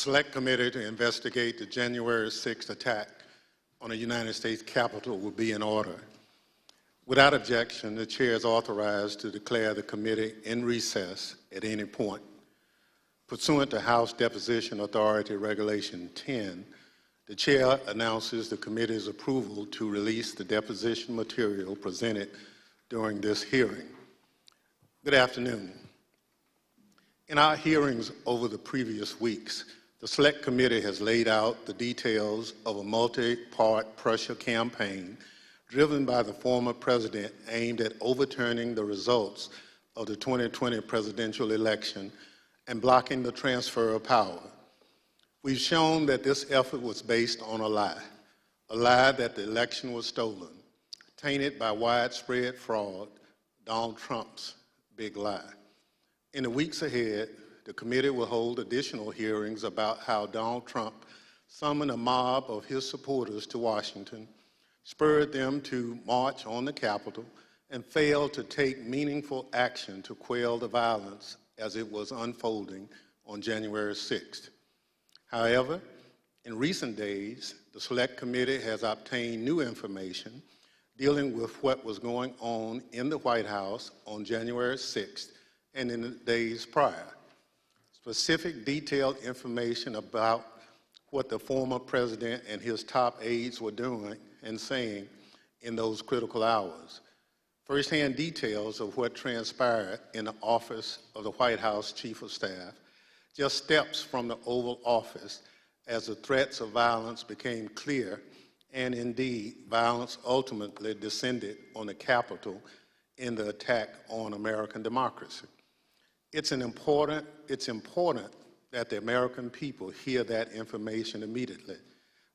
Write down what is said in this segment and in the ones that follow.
Select Committee to investigate the January 6th attack on the United States Capitol will be in order. Without objection, the Chair is authorized to declare the committee in recess at any point. Pursuant to House Deposition Authority Regulation 10, the Chair announces the committee's approval to release the deposition material presented during this hearing. Good afternoon. In our hearings over the previous weeks, the Select Committee has laid out the details of a multi-part pressure campaign driven by the former president aimed at overturning the results of the 2020 presidential election and blocking the transfer of power. We've shown that this effort was based on a lie that the election was stolen, tainted by widespread fraud, Donald Trump's big lie. In the weeks ahead, the committee will hold additional hearings about how Donald Trump summoned a mob of his supporters to Washington, spurred them to march on the Capitol, and failed to take meaningful action to quell the violence as it was unfolding on January 6th. However, in recent days, the Select Committee has obtained new information dealing with what was going on in the White House on January 6th and in the days prior. Specific detailed information about what the former president and his top aides were doing and saying in those critical hours. First-hand details of what transpired in the office of the White House Chief of Staff, just steps from the Oval Office as the threats of violence became clear, and indeed, violence ultimately descended on the Capitol in the attack on American democracy. It's important that the American people hear that information immediately.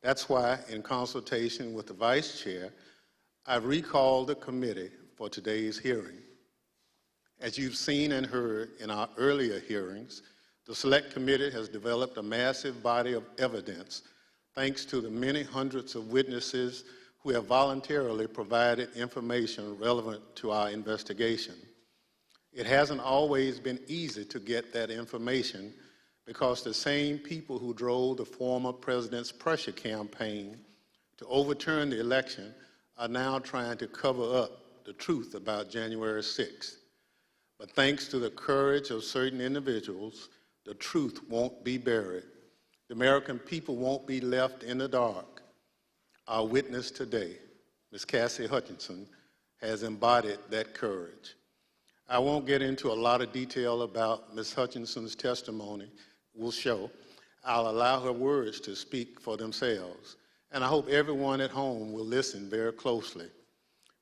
That's why, in consultation with the Vice Chair, I've recalled the committee for today's hearing. As you've seen and heard in our earlier hearings, the Select Committee has developed a massive body of evidence thanks to the many hundreds of witnesses who have voluntarily provided information relevant to our investigation. It hasn't always been easy to get that information because the same people who drove the former president's pressure campaign to overturn the election are now trying to cover up the truth about January 6th. But thanks to the courage of certain individuals, the truth won't be buried. The American people won't be left in the dark. Our witness today, Ms. Cassidy Hutchinson, has embodied that courage. I won't get into a lot of detail about Ms. Hutchinson's testimony will show. I'll allow her words to speak for themselves, and I hope everyone at home will listen very closely.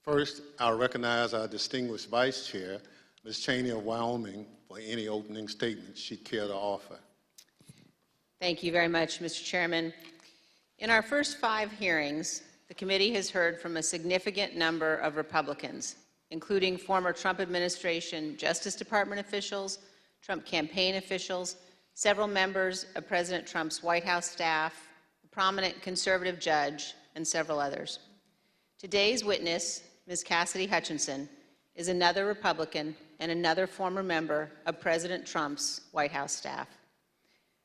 First, I'll recognize our distinguished Vice Chair, Ms. Cheney of Wyoming, for any opening statements she'd care to offer. Thank you very much, Mr. Chairman. In our first 5 hearings, the committee has heard from a significant number of Republicans, including former Trump administration Justice Department officials, Trump campaign officials, several members of President Trump's White House staff, a prominent conservative judge, and several others. Today's witness, Ms. Cassidy Hutchinson, is another Republican and another former member of President Trump's White House staff.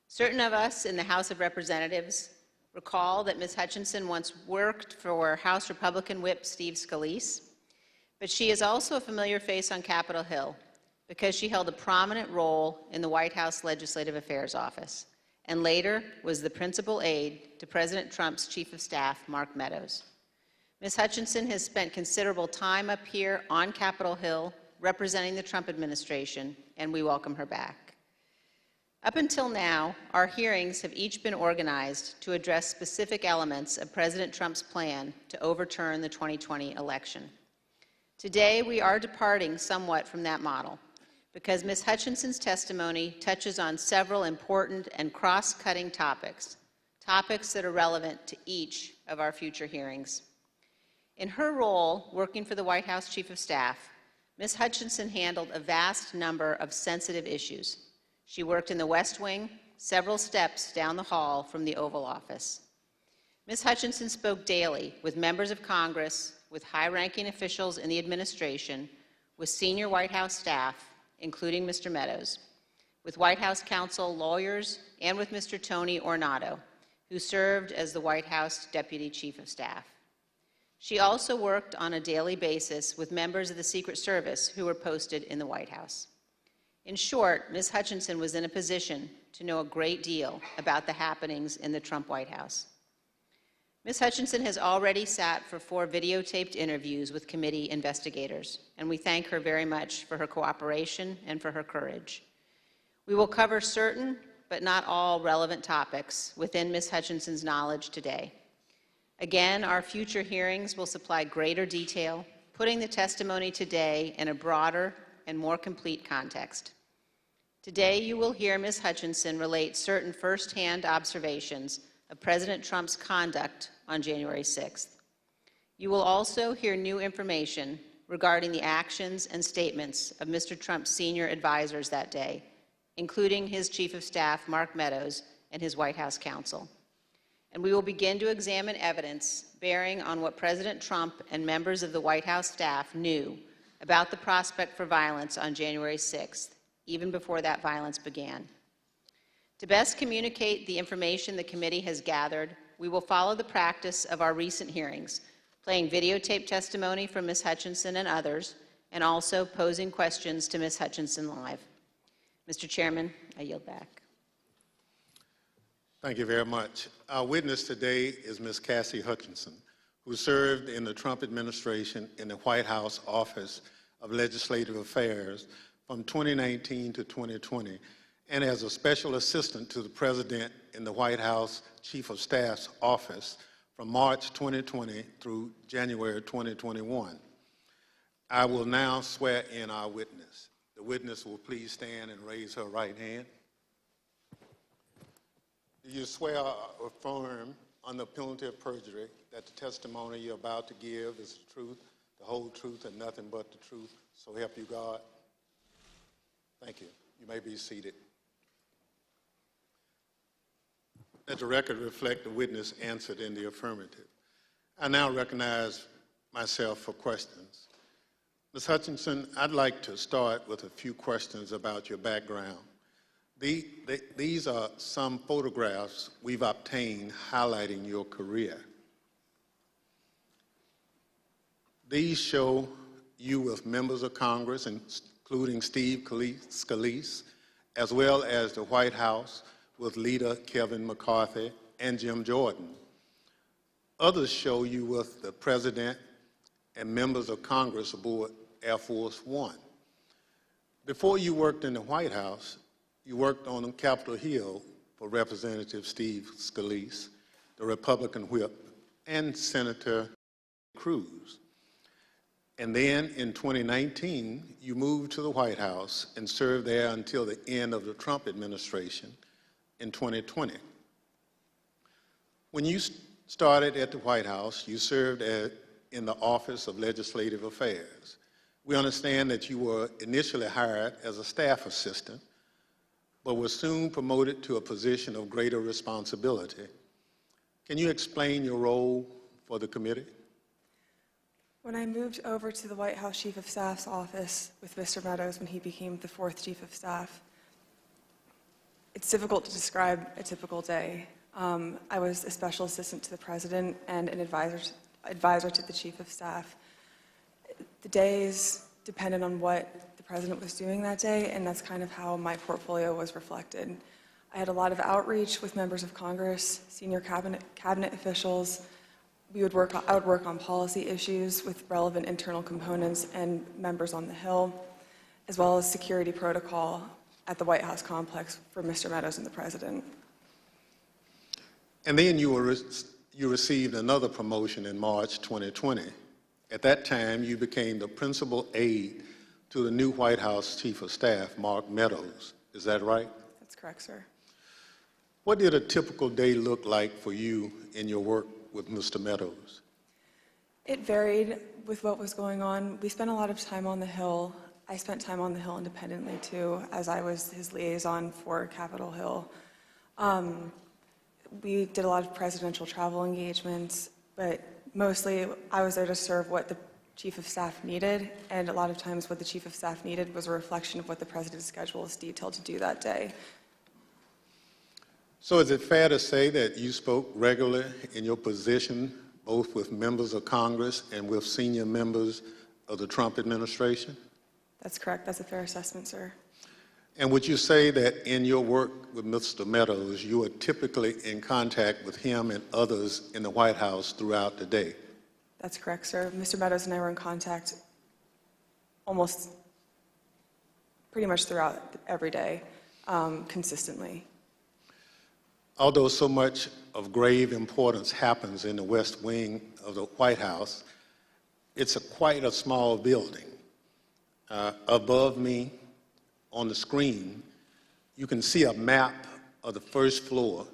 Certain of us in the House of Representatives recall that Ms. Hutchinson once worked for House Republican Whip Steve Scalise, but she is also a familiar face on Capitol Hill because she held a prominent role in the White House Legislative Affairs Office and later was the principal aide to President Trump's Chief of Staff, Mark Meadows. Ms. Hutchinson has spent considerable time up here on Capitol Hill representing the Trump administration, and we welcome her back. Up until now, our hearings have each been organized to address specific elements of President Trump's plan to overturn the 2020 election. Today, we are departing somewhat from that model because Ms. Hutchinson's testimony touches on several important and cross-cutting topics that are relevant to each of our future hearings. In her role working for the White House Chief of Staff, Ms. Hutchinson handled a vast number of sensitive issues. She worked in the West Wing, several steps down the hall from the Oval Office. Ms. Hutchinson spoke daily with members of Congress, with high-ranking officials in the administration, with senior White House staff, including Mr. Meadows, with White House counsel, lawyers, and with Mr. Tony Ornato, who served as the White House Deputy Chief of Staff. She also worked on a daily basis with members of the Secret Service who were posted in the White House. In short, Ms. Hutchinson was in a position to know a great deal about the happenings in the Trump White House. Ms. Hutchinson has already sat for 4 videotaped interviews with committee investigators, and we thank her very much for her cooperation and for her courage. We will cover certain but not all relevant topics within Ms. Hutchinson's knowledge today. Again, our future hearings will supply greater detail, putting the testimony today in a broader and more complete context. Today, you will hear Ms. Hutchinson relate certain firsthand observations of President Trump's conduct on January 6th. You will also hear new information regarding the actions and statements of Mr. Trump's senior advisors that day, including his Chief of Staff, Mark Meadows, and his White House counsel. And we will begin to examine evidence bearing on what President Trump and members of the White House staff knew about the prospect for violence on January 6th, even before that violence began. To best communicate the information the committee has gathered, we will follow the practice of our recent hearings, playing videotape testimony from Ms. Hutchinson and others, and also posing questions to Ms. Hutchinson live. Mr. Chairman, I yield back. Thank you very much. Our witness today is Ms. Cassidy Hutchinson, who served in the Trump administration in the White House Office of Legislative Affairs from 2019 to 2020, and as a special assistant to the President in the White House Chief of Staff's office from March 2020 through January 2021. I will now swear in our witness. The witness will please stand and raise her right hand. Do you swear or affirm under penalty of perjury that the testimony you're about to give is the truth, the whole truth, and nothing but the truth? So help you God. Thank you. You may be seated. Let the record reflect the witness answered in the affirmative. I now recognize myself for questions. Ms. Hutchinson, I'd like to start with a few questions about your background. These are some photographs we've obtained highlighting your career. These show you with members of Congress, including Steve Scalise, as well as the White House with leader Kevin McCarthy and Jim Jordan. Others show you with the President and members of Congress aboard Air Force One. Before you worked in the White House, you worked on Capitol Hill for Representative Steve Scalise, the Republican whip, and Senator Cruz. And then in 2019, you moved to the White House and served there until the end of the Trump administration in 2020. When you started at the White House, you served in the Office of Legislative Affairs. We understand that you were initially hired as a staff assistant, but were soon promoted to a position of greater responsibility. Can you explain your role for the committee? When I moved over to the White House Chief of Staff's office with Mr. Meadows when he became the 4th Chief of Staff, it's difficult to describe a typical day. I was a special assistant to the President and an advisor to the Chief of Staff. The days depended on what the President was doing that day, and that's kind of how my portfolio was reflected. I had a lot of outreach with members of Congress, senior cabinet officials. I would work on policy issues with relevant internal components and members on the Hill, as well as security protocol at the White House complex for Mr. Meadows and the President. And then you received another promotion in March 2020. At that time, you became the principal aide to the new White House Chief of Staff, Mark Meadows. Is that right? That's correct, sir. What did a typical day look like for you in your work with Mr. Meadows? It varied with what was going on. We spent a lot of time on the Hill. I spent time on the Hill independently, too, as I was his liaison for Capitol Hill. We did a lot of presidential travel engagements, but mostly I was there to serve what the chief of staff needed, and a lot of times what the chief of staff needed was a reflection of what the president's schedule is detailed to do that day. So is it fair to say that you spoke regularly in your position, both with members of Congress and with senior members of the Trump administration? That's correct. That's a fair assessment, sir. And would you say that in your work with Mr. Meadows, you are typically in contact with him and others in the White House throughout the day? That's correct, sir. Mr. Meadows and I were in contact almost pretty much throughout every day, consistently. Although so much of grave importance happens in the West Wing of the White House, it's quite a small building. Above me on the screen, you can see a map of the first floor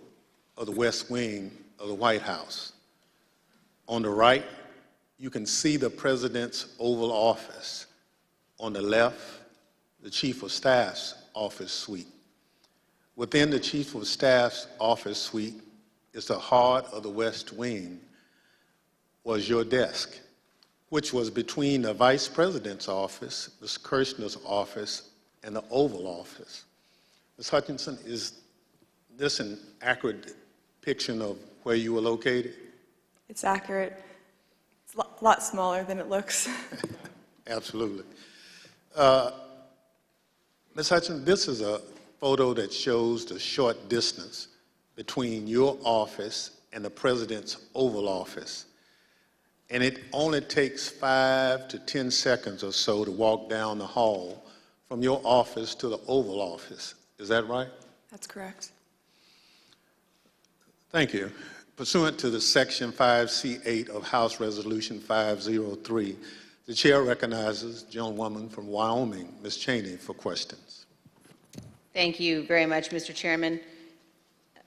of the West Wing of the White House. On the right, you can see the President's Oval Office. On the left, the Chief of Staff's office suite. Within the Chief of Staff's office suite is the heart of the West Wing, was your desk, which was between the Vice President's office, Ms. Kirshner's office, and the Oval Office. Ms. Hutchinson, is this an accurate depiction of where you were located? It's accurate. It's a lot smaller than it looks. Absolutely. Ms. Hutchinson, this is a photo that shows the short distance between your office and the President's Oval Office. And it only takes 5 to 10 seconds or so to walk down the hall from your office to the Oval Office. Is that right? That's correct. Thank you. Pursuant to the Section 5C8 of House Resolution 503, the chair recognizes the gentlewoman from Wyoming, Ms. Cheney, for questions. Thank you very much, Mr. Chairman.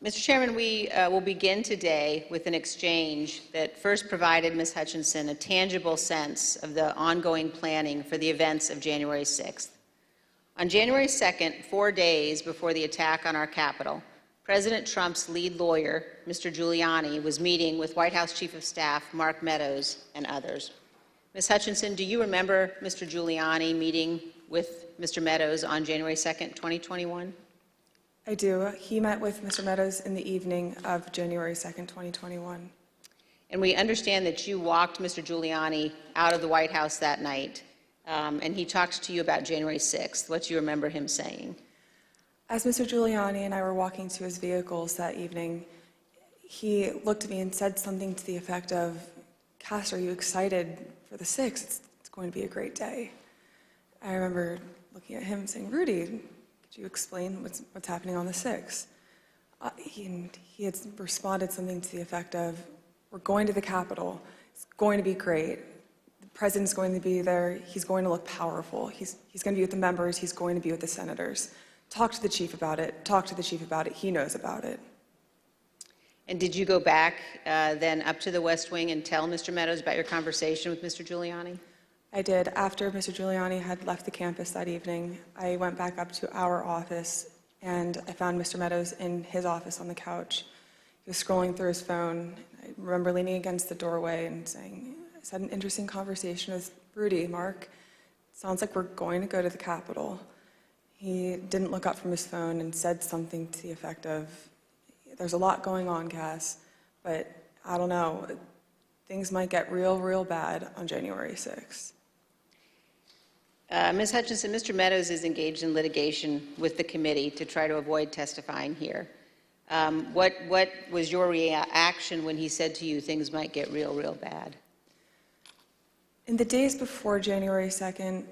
Mr. Chairman, we will begin today with an exchange that first provided Ms. Hutchinson a tangible sense of the ongoing planning for the events of January 6th. On January 2nd, 4 days before the attack on our Capitol, President Trump's lead lawyer, Mr. Giuliani, was meeting with White House Chief of Staff Mark Meadows and others. Ms. Hutchinson, do you remember Mr. Giuliani meeting with Mr. Meadows on January 2nd, 2021? I do. He met with Mr. Meadows in the evening of January 2nd, 2021. And we understand that you walked Mr. Giuliani out of the White House that night, and he talked to you about January 6th. What do you remember him saying? As Mr. Giuliani and I were walking to his vehicles that evening, he looked at me and said something to the effect of, "Cass, are you excited for the 6th? It's going to be a great day." I remember looking at him and saying, "Rudy, could you explain what's happening on the 6th? He had responded something to the effect of, "We're going to the Capitol. It's going to be great. The president's going to be there. He's going to look powerful. He's going to be with the members. He's going to be with the senators. Talk to the chief about it. Talk to the chief about it. He knows about it." And did you go back then up to the West Wing and tell Mr. Meadows about your conversation with Mr. Giuliani? I did. After Mr. Giuliani had left the campus that evening, I went back up to our office, and I found Mr. Meadows in his office on the couch. He was scrolling through his phone. I remember leaning against the doorway and saying, "I just had an interesting conversation with Rudy, Mark. Sounds like we're going to go to the Capitol." He didn't look up from his phone and said something to the effect of, "There's a lot going on, Cass, but I don't know. Things might get real bad on January 6th. Ms. Hutchinson, Mr. Meadows is engaged in litigation with the committee to try to avoid testifying here. What was your reaction when he said to you things might get real bad? In the days before January 2nd,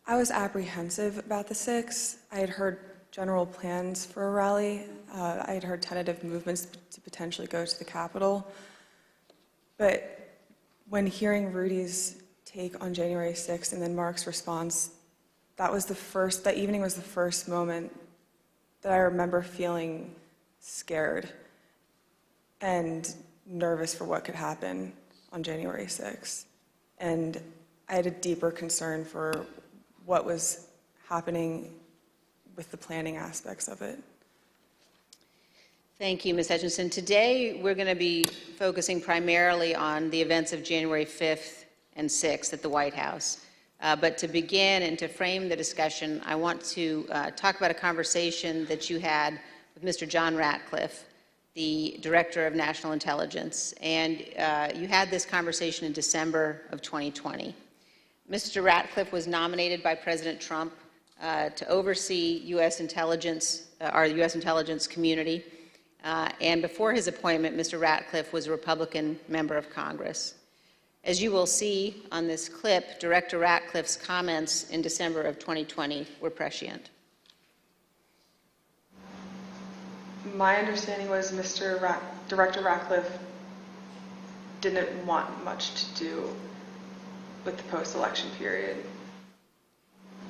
I was apprehensive about the 6th. I had heard general plans for a rally. I had heard tentative movements to potentially go to the Capitol. But when hearing Rudy's take on January 6th and then Mark's response, that evening was the first moment that I remember feeling scared and nervous for what could happen on January 6th. And I had a deeper concern for what was happening with the planning aspects of it. Thank you, Ms. Hutchinson. Today, we're going to be focusing primarily on the events of January 5th and 6th at the White House. But to begin and to frame the discussion, I want to talk about a conversation that you had with Mr. John Ratcliffe, the Director of National Intelligence, and you had this conversation in December of 2020. Mr. Ratcliffe was nominated by President Trump to oversee U.S. intelligence, our U.S. intelligence community, and before his appointment, Mr. Ratcliffe was a Republican member of Congress. As you will see on this clip, Director Ratcliffe's comments in December of 2020 were prescient. My understanding was Director Ratcliffe didn't want much to do with the post-election period.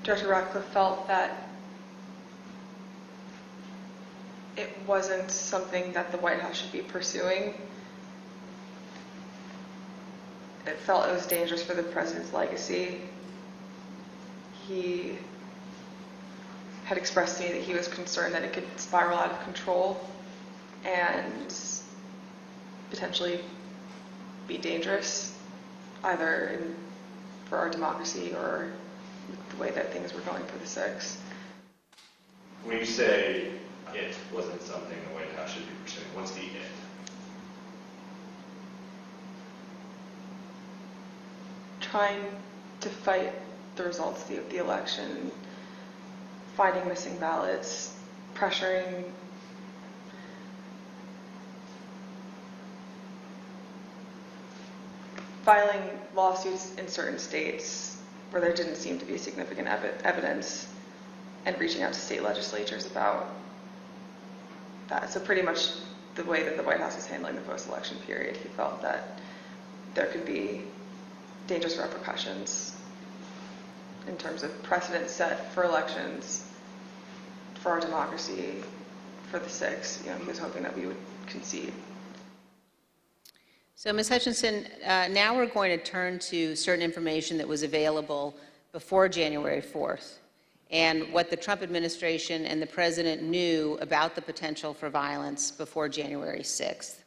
Director Ratcliffe felt that it wasn't something that the White House should be pursuing. It felt it was dangerous for the president's legacy. He had expressed to me that he was concerned that it could spiral out of control and potentially be dangerous, either for our democracy or the way that things were going for the 6th. When you say it wasn't something the White House should be pursuing, what's the it? Trying to fight the results of the election, finding missing ballots, pressuring filing lawsuits in certain states where there didn't seem to be significant evidence, and reaching out to state legislatures about that. So pretty much the way that the White House is handling the post-election period, he felt that there could be dangerous repercussions in terms of precedent set for elections, for our democracy, for the 6th. He was hoping that we would concede. So, Ms. Hutchinson, now we're going to turn to certain information that was available before January 4th and what the Trump administration and the president knew about the potential for violence before January 6th.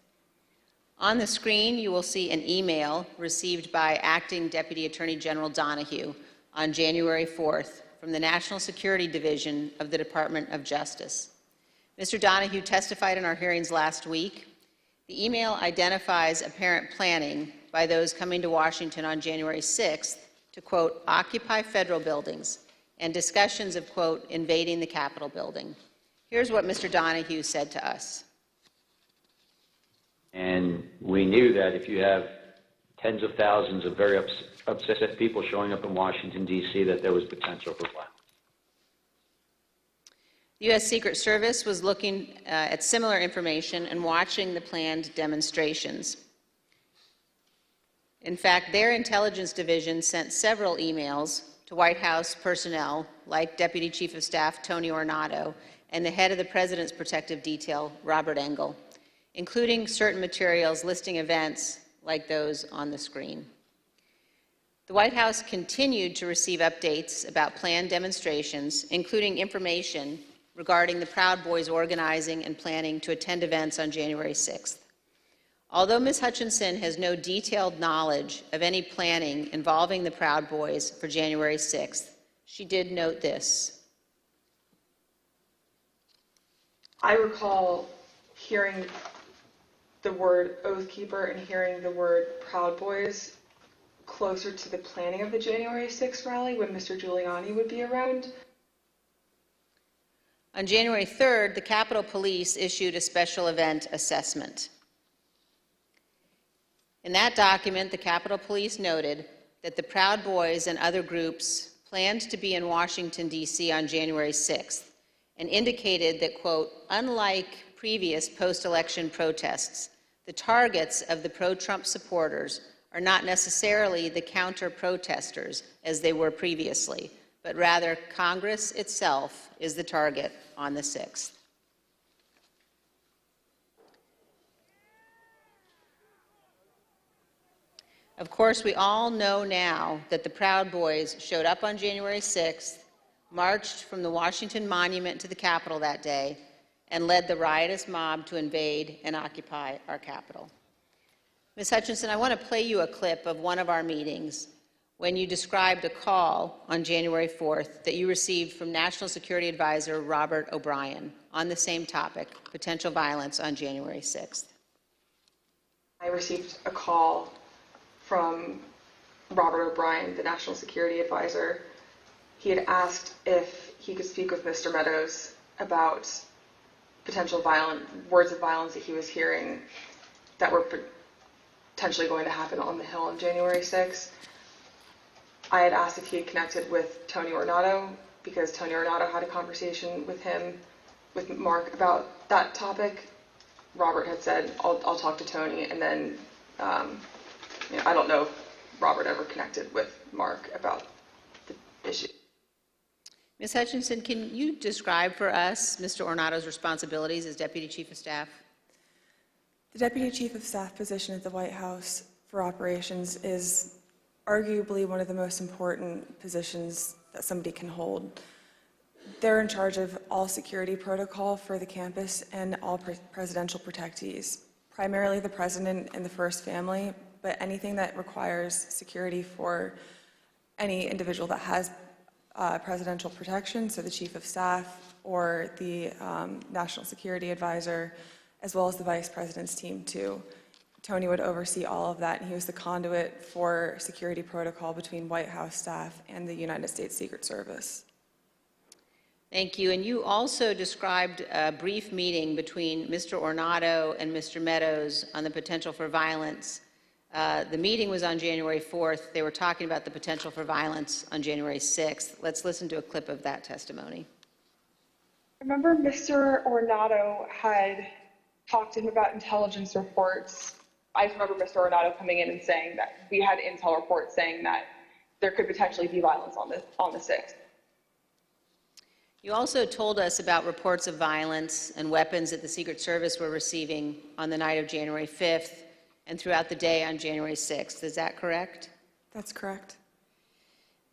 On the screen, you will see an email received by Acting Deputy Attorney General Donahue on January 4th from the National Security Division of the Department of Justice. Mr. Donahue testified in our hearings last week. The email identifies apparent planning by those coming to Washington on January 6th to, quote, occupy federal buildings, and discussions of, quote, invading the Capitol building. Here's what Mr. Donahue said to us. And we knew that if you have tens of thousands of very upset people showing up in Washington, D.C., that there was potential for violence. The U.S. Secret Service was looking at similar information and watching the planned demonstrations. In fact, their intelligence division sent several emails to White House personnel, like Deputy Chief of Staff Tony Ornato and the head of the President's Protective Detail, Robert Engel, including certain materials listing events like those on the screen. The White House continued to receive updates about planned demonstrations, including information regarding the Proud Boys organizing and planning to attend events on January 6th. Although Ms. Hutchinson has no detailed knowledge of any planning involving the Proud Boys for January 6th, she did note this. I recall hearing the word Oath Keeper and hearing the word Proud Boys closer to the planning of the January 6th rally when Mr. Giuliani would be around. On January 3rd, the Capitol Police issued a special event assessment. In that document, the Capitol Police noted that the Proud Boys and other groups planned to be in Washington, D.C. on January 6th and indicated that, quote, unlike previous post-election protests, the targets of the pro-Trump supporters are not necessarily the counter-protesters as they were previously, but rather Congress itself is the target on the 6th. Of course, we all know now that the Proud Boys showed up on January 6th, marched from the Washington Monument to the Capitol that day, and led the riotous mob to invade and occupy our Capitol. Ms. Hutchinson, I want to play you a clip of one of our meetings when you described a call on January 4th that you received from National Security Advisor Robert O'Brien on the same topic, potential violence on January 6th. I received a call from Robert O'Brien, the National Security Advisor. He had asked if he could speak with Mr. Meadows about potential words of violence that he was hearing that were potentially going to happen on the Hill on January 6th. I had asked if he had connected with Tony Ornato because Tony Ornato had a conversation with Mark about that topic. Robert had said, I'll talk to Tony, and then I don't know if Robert ever connected with Mark about the issue. Ms. Hutchinson, can you describe for us Mr. Ornato's responsibilities as Deputy Chief of Staff? The Deputy Chief of Staff position at the White House for operations is arguably one of the most important positions that somebody can hold. They're in charge of all security protocol for the campus and all presidential protectees, primarily the president and the first family, but anything that requires security for any individual that has presidential protection, so the Chief of Staff or the National Security Advisor, as well as the Vice President's team too. Tony would oversee all of that, and he was the conduit for security protocol between White House staff and the United States Secret Service. Thank you. And you also described a brief meeting between Mr. Ornato and Mr. Meadows on the potential for violence. The meeting was on January 4th. They were talking about the potential for violence on January 6th. Let's listen to a clip of that testimony. I remember Mr. Ornato had talked to him about intelligence reports. I remember Mr. Ornato coming in and saying that we had intel reports saying that there could potentially be violence on the 6th. You also told us about reports of violence and weapons that the Secret Service were receiving on the night of January 5th and throughout the day on January 6th. Is that correct? That's correct.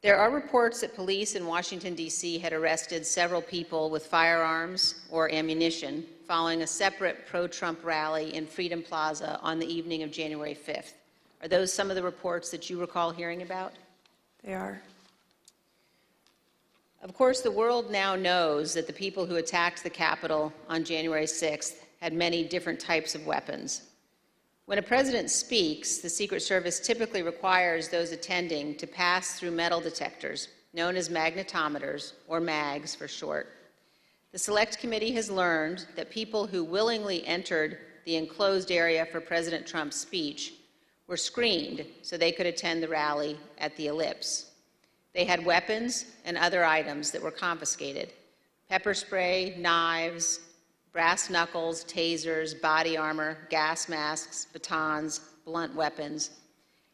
There are reports that police in Washington, D.C. had arrested several people with firearms or ammunition following a separate pro-Trump rally in Freedom Plaza on the evening of January 5th. Are those some of the reports that you recall hearing about? They are. Of course, the world now knows that the people who attacked the Capitol on January 6th had many different types of weapons. When a president speaks, the Secret Service typically requires those attending to pass through metal detectors, known as magnetometers, or MAGs for short. The Select Committee has learned that people who willingly entered the enclosed area for President Trump's speech were screened so they could attend the rally at the Ellipse. They had weapons and other items that were confiscated: pepper spray, knives, brass knuckles, tasers, body armor, gas masks, batons, blunt weapons.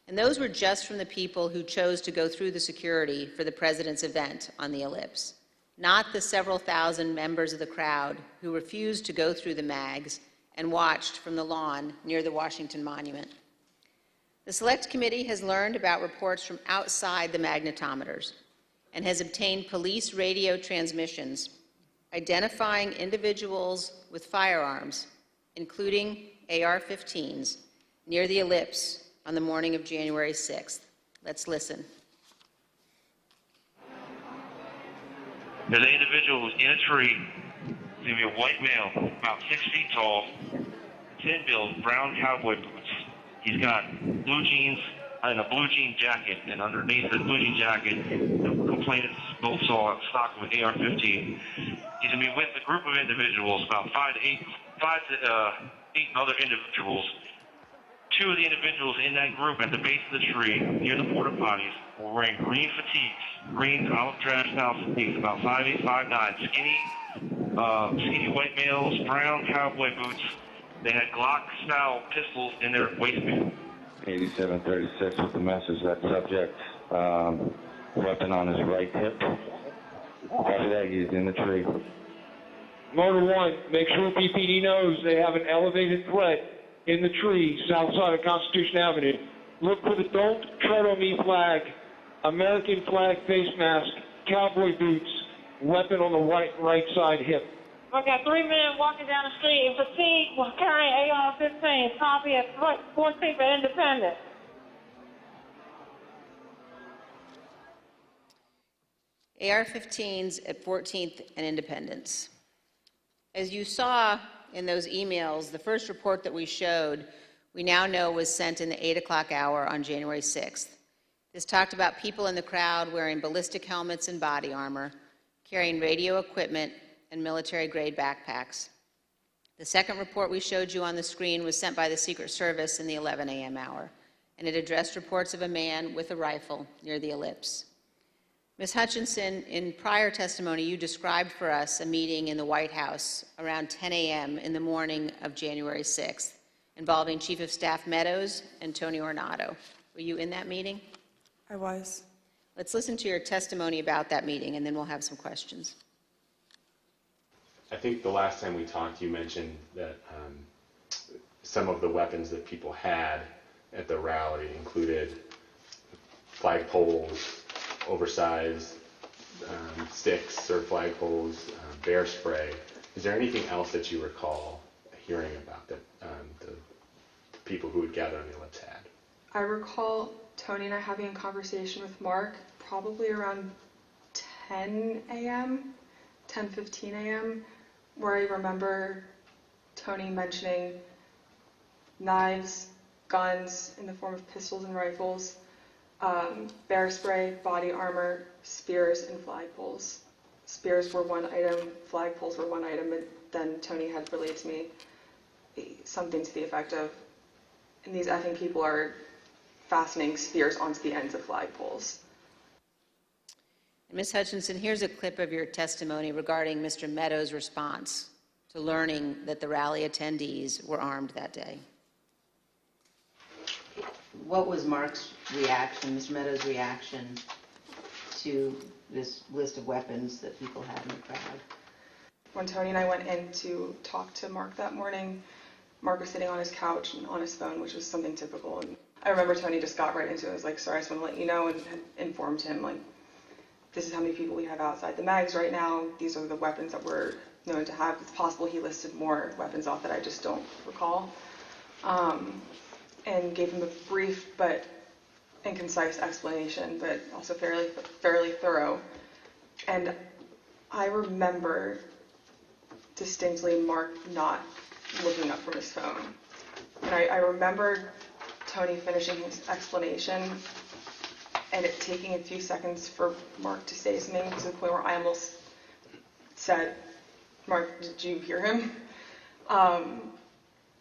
And those were just from the people who chose to go through the security for the president's event on the Ellipse, not the several thousand members of the crowd who refused to go through the MAGs and watched from the lawn near the Washington Monument. The Select Committee has learned about reports from outside the magnetometers and has obtained police radio transmissions identifying individuals with firearms, including AR-15s, near the Ellipse on the morning of January 6th. Let's listen. There's an individual who's in a tree. He's going to be a white male, about 6 feet tall, thin build, brown cowboy boots. He's got blue jeans and a blue jean jacket, and underneath the blue jean jacket, the complainants both saw a stock with AR-15. He's going to be with a group of individuals, about five to eight other individuals. Two of the individuals in that group at the base of the tree, near the porta potties, were wearing green fatigues, green olive drab style fatigues, about 5'8", 5'9", skinny white males, brown cowboy boots. They had Glock-style pistols in their waistband. 8736 with the message that subject, weapon on his right hip. After that, he's in the tree. Motor 1, make sure PPD knows they have an elevated threat in the tree south side of Constitution Avenue. Look for the Don't Tread on Me flag, American flag face mask, cowboy boots, weapon on the right side hip. I got 3 men walking down the street in fatigue while carrying AR-15, copy at 14th and Independence. AR-15s at 14th and Independence. As you saw in those emails, the first report that we showed, we now know was sent in the 8 o'clock hour on January 6th. This talked about people in the crowd wearing ballistic helmets and body armor, carrying radio equipment and military-grade backpacks. The second report we showed you on the screen was sent by the Secret Service in the 11 a.m. hour, and it addressed reports of a man with a rifle near the ellipse. Ms. Hutchinson, in prior testimony, you described for us a meeting in the White House around 10 a.m. in the morning of January 6th, involving Chief of Staff Meadows and Tony Ornato. Were you in that meeting? I was. Let's listen to your testimony about that meeting, and then we'll have some questions. I think the last time we talked, you mentioned that some of the weapons that people had at the rally included flagpoles, oversized sticks or flagpoles, bear spray. Is there anything else that you recall hearing about that the people who would gather on the ellipse had? I recall Tony and I having a conversation with Mark probably around 10 a.m., 10:15 a.m., where I remember Tony mentioning knives, guns in the form of pistols and rifles, bear spray, body armor, spears, and flagpoles. Spears were one item, flagpoles were one item, and then Tony had relayed to me something to the effect of, and these effing people are fastening spears onto the ends of flagpoles. Ms. Hutchinson, here's a clip of your testimony regarding Mr. Meadows' response to learning that the rally attendees were armed that day. What was Mark's reaction, Mr. Meadows' reaction to this list of weapons that people had in the crowd? When Tony and I went in to talk to Mark that morning, Mark was sitting on his couch and on his phone, which was something typical. And I remember Tony just got right into it. I was like, sorry, I just want to let you know, and had informed him, like, this is how many people we have outside the mags right now. These are the weapons that we're known to have. It's possible he listed more weapons off that I just don't recall. And gave him a brief but and concise explanation, but also fairly thorough. And I remember distinctly Mark not looking up from his phone. And I remember Tony finishing his explanation and it taking a few seconds for Mark to say something, to the point where I almost said, Mark, did you hear him? And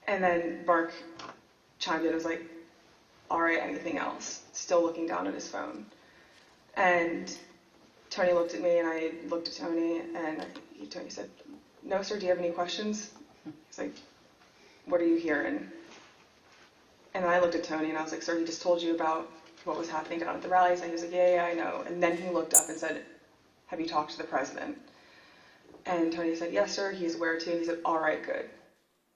then Mark chimed in and was like, all right, anything else? Still looking down at his phone. And Tony looked at me and I looked at Tony, and Tony said, no, sir, do you have any questions? He's like, what are you hearing? And I looked at Tony and I was like, sir, he just told you about what was happening down at the rally. And he was like, yeah, I know. And then he looked up and said, have you talked to the president? And Tony said, yes, sir, he's aware too. And he said, all right, good.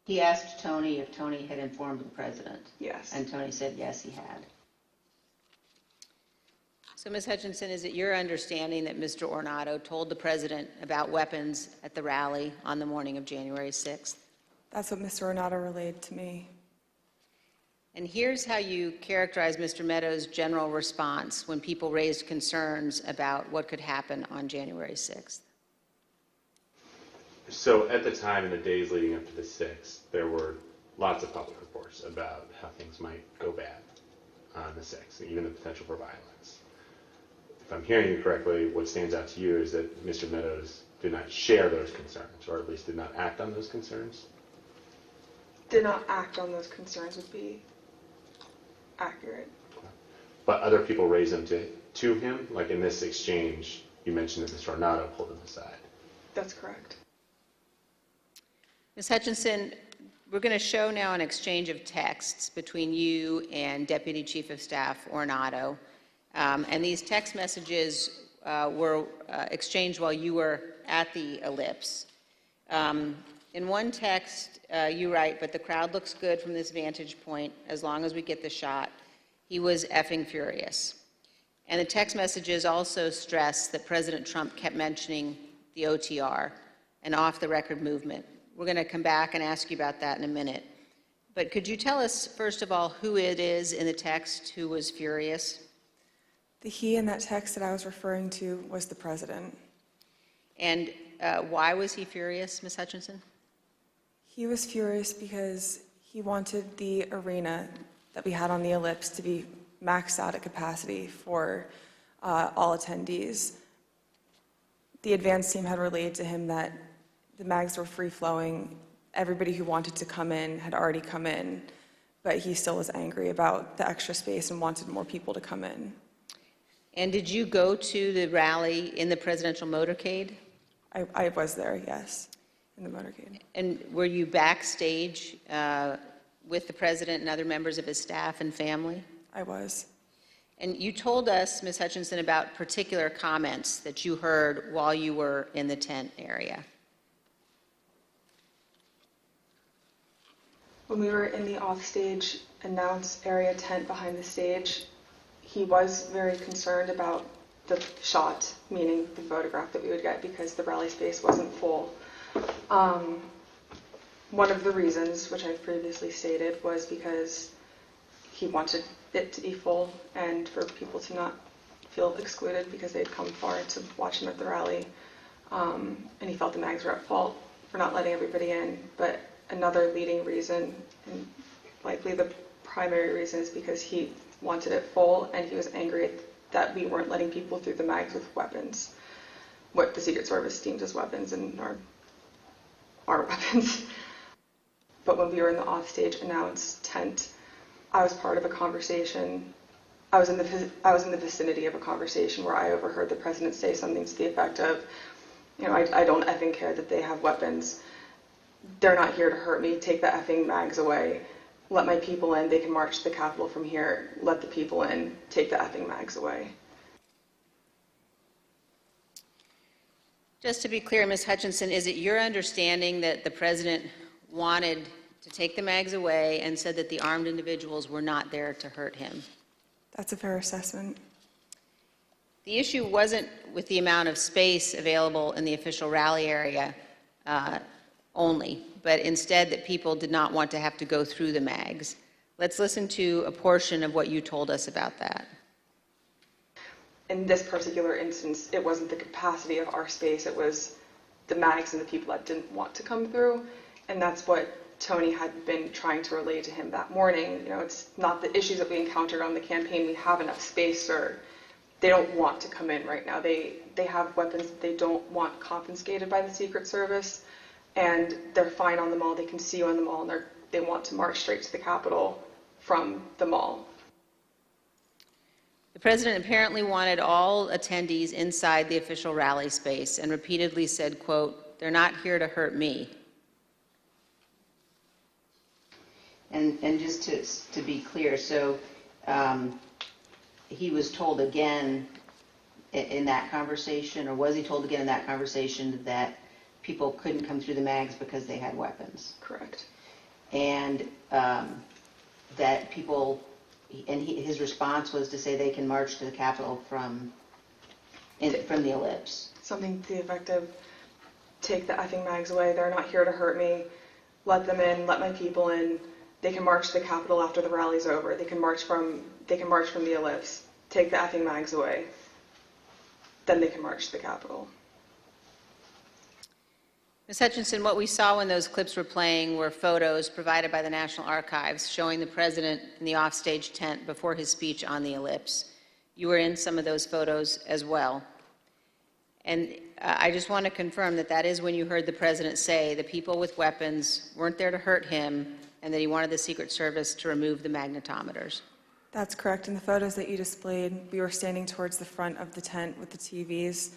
He asked Tony if Tony had informed the president. Yes. And Tony said yes, he had. So, Ms. Hutchinson, is it your understanding that Mr. Ornato told the president about weapons at the rally on the morning of January 6th? That's what Mr. Ornato relayed to me. And here's how you characterize Mr. Meadows' general response when people raised concerns about what could happen on January 6th. So at the time, in the days leading up to the 6th, there were lots of public reports about how things might go bad on the 6th, and even the potential for violence. If I'm hearing you correctly, what stands out to you is that Mr. Meadows did not share those concerns, or at least did not act on those concerns? Did not act on those concerns would be accurate. But other people raised them to him? Like in this exchange, you mentioned that Mr. Ornato pulled him aside. That's correct. Ms. Hutchinson, we're going to show now an exchange of texts between you and Deputy Chief of Staff Ornato. And these text messages were exchanged while you were at the ellipse. In one text, you write, but the crowd looks good from this vantage point as long as we get the shot. He was effing furious. And the text messages also stress that President Trump kept mentioning the OTR, an off-the-record movement. We're going to come back and ask you about that in a minute. But could you tell us, first of all, who it is in the text who was furious? The he in that text that I was referring to was the president. And why was he furious, Ms. Hutchinson? He was furious because he wanted the arena that we had on the Ellipse to be maxed out at capacity for all attendees. The advance team had relayed to him that the mags were free-flowing. Everybody who wanted to come in had already come in, but he still was angry about the extra space and wanted more people to come in. And did you go to the rally in the presidential motorcade? I was there, yes, in the motorcade. And were you backstage with the president and other members of his staff and family? I was. And you told us, Ms. Hutchinson, about particular comments that you heard while you were in the tent area. When we were in the offstage announce area tent behind the stage, he was very concerned about the shot, meaning the photograph that we would get, because the rally space wasn't full. One of the reasons, which I've previously stated, was because he wanted it to be full and for people to not feel excluded because they'd come far to watch him at the rally. And he felt the mags were at fault for not letting everybody in. But another leading reason, and likely the primary reason, is because he wanted it full and he was angry that we weren't letting people through the mags with weapons, what the Secret Service deems as weapons and our weapons. But when we were in the offstage announce tent, I was part of a conversation. I was in the vicinity of a conversation where I overheard the president say something to the effect of, you know, I don't effing care that they have weapons. They're not here to hurt me. Take the effing mags away. Let my people in. They can march to the Capitol from here. Let the people in. Take the effing mags away. Just to be clear, Ms. Hutchinson, is it your understanding that the president wanted to take the mags away and said that the armed individuals were not there to hurt him? That's a fair assessment. The issue wasn't with the amount of space available in the official rally area only, but instead that people did not want to have to go through the mags. Let's listen to a portion of what you told us about that. In this particular instance, it wasn't the capacity of our space, it was the mags and the people that didn't want to come through, and that's what Tony had been trying to relay to him that morning. You know, it's not the issues that we encountered on the campaign. We have enough space, sir. They don't want to come in right now. They have weapons that they don't want confiscated by the Secret Service, and they're fine on the mall. They can see you on the mall, and they want to march straight to the Capitol from the mall. The president apparently wanted all attendees inside the official rally space and repeatedly said, quote, "They're not here to hurt me." And just to be clear, so he was told again in that conversation, or was he told again in that conversation, that people couldn't come through the mags because they had weapons? Correct. And that people, and his response was to say they can march to the Capitol from the Ellipse. Something to the effect of, take the effing mags away. They're not here to hurt me. Let them in. Let my people in. They can march to the Capitol after the rally's over. They can march from the Ellipse. Take the effing mags away. Then they can march to the Capitol. Ms. Hutchinson, what we saw when those clips were playing were photos provided by the National Archives showing the president in the offstage tent before his speech on the Ellipse. You were in some of those photos as well. And I just want to confirm that that is when you heard the president say the people with weapons weren't there to hurt him and that he wanted the Secret Service to remove the magnetometers. That's correct. In the photos that you displayed, we were standing towards the front of the tent with the TVs,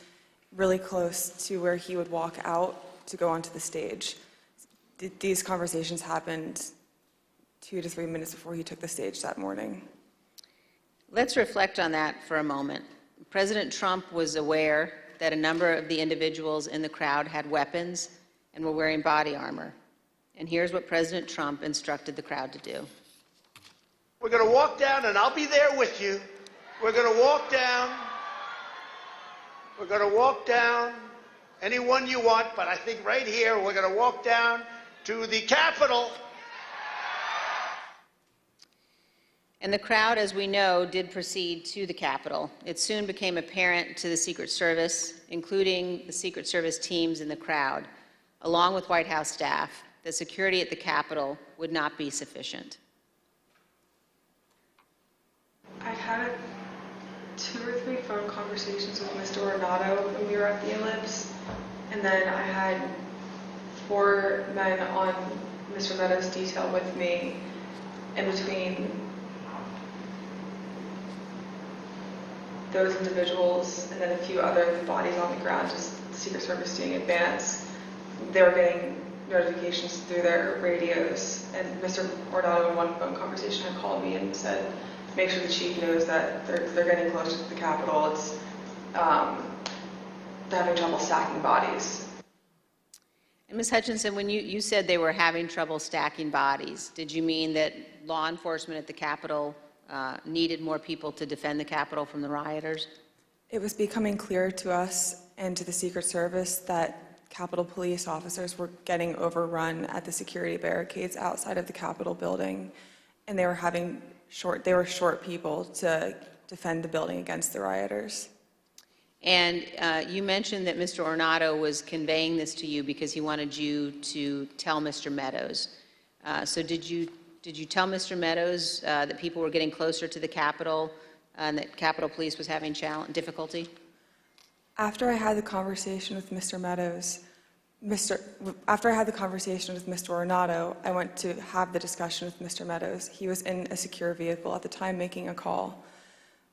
really close to where he would walk out to go onto the stage. These conversations happened 2 to 3 minutes before he took the stage that morning. Let's reflect on that for a moment. President Trump was aware that a number of the individuals in the crowd had weapons and were wearing body armor. And here's what President Trump instructed the crowd to do. We're going to walk down, and I'll be there with you. We're going to walk down. We're going to walk down anyone you want, but I think right here we're going to walk down to the Capitol. And the crowd, as we know, did proceed to the Capitol. It soon became apparent to the Secret Service, including the Secret Service teams in the crowd, along with White House staff, that security at the Capitol would not be sufficient. I had 2 or 3 phone conversations with Mr. Ornato when we were at the Ellipse, and then I had 4 men on Mr. Meadows' detail with me in between those individuals and then a few other bodies on the ground, just the Secret Service doing advance. They were getting notifications through their radios, and Mr. Ornato in one phone conversation had called me and said, make sure the chief knows that they're getting closer to the Capitol. It's, they're having trouble stacking bodies. And Ms. Hutchinson, when you said they were having trouble stacking bodies, did you mean that law enforcement at the Capitol needed more people to defend the Capitol from the rioters? It was becoming clear to us and to the Secret Service that Capitol Police officers were getting overrun at the security barricades outside of the Capitol building, and they were short people to defend the building against the rioters. And you mentioned that Mr. Ornato was conveying this to you because he wanted you to tell Mr. Meadows. So did you tell Mr. Meadows that people were getting closer to the Capitol and that Capitol Police was having difficulty? After I had the conversation with Mr. Meadows, after I had the conversation with Mr. Ornato, I went to have the discussion with Mr. Meadows. He was in a secure vehicle at the time making a call.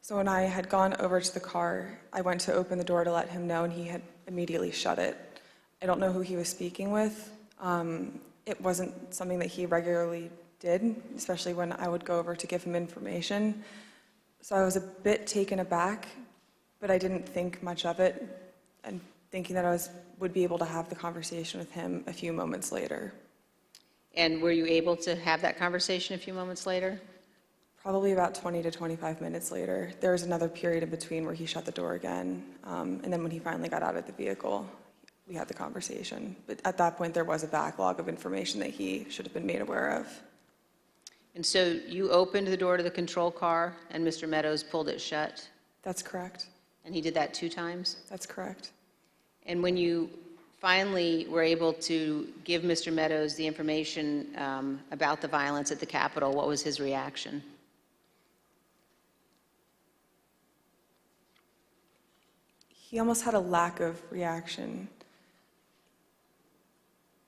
So when I had gone over to the car, I went to open the door to let him know, and he had immediately shut it. I don't know who he was speaking with. It wasn't something that he regularly did, especially when I would go over to give him information. So I was a bit taken aback, but I didn't think much of it, and thinking that I would be able to have the conversation with him a few moments later. And were you able to have that conversation a few moments later? Probably about 20 to 25 minutes later. There was another period in between where he shut the door again, and then when he finally got out of the vehicle, we had the conversation. But at that point, there was a backlog of information that he should have been made aware of. And so you opened the door to the control car, and Mr. Meadows pulled it shut? That's correct. And he did that 2 times? That's correct. And when you finally were able to give Mr. Meadows the information about the violence at the Capitol, what was his reaction? He almost had a lack of reaction.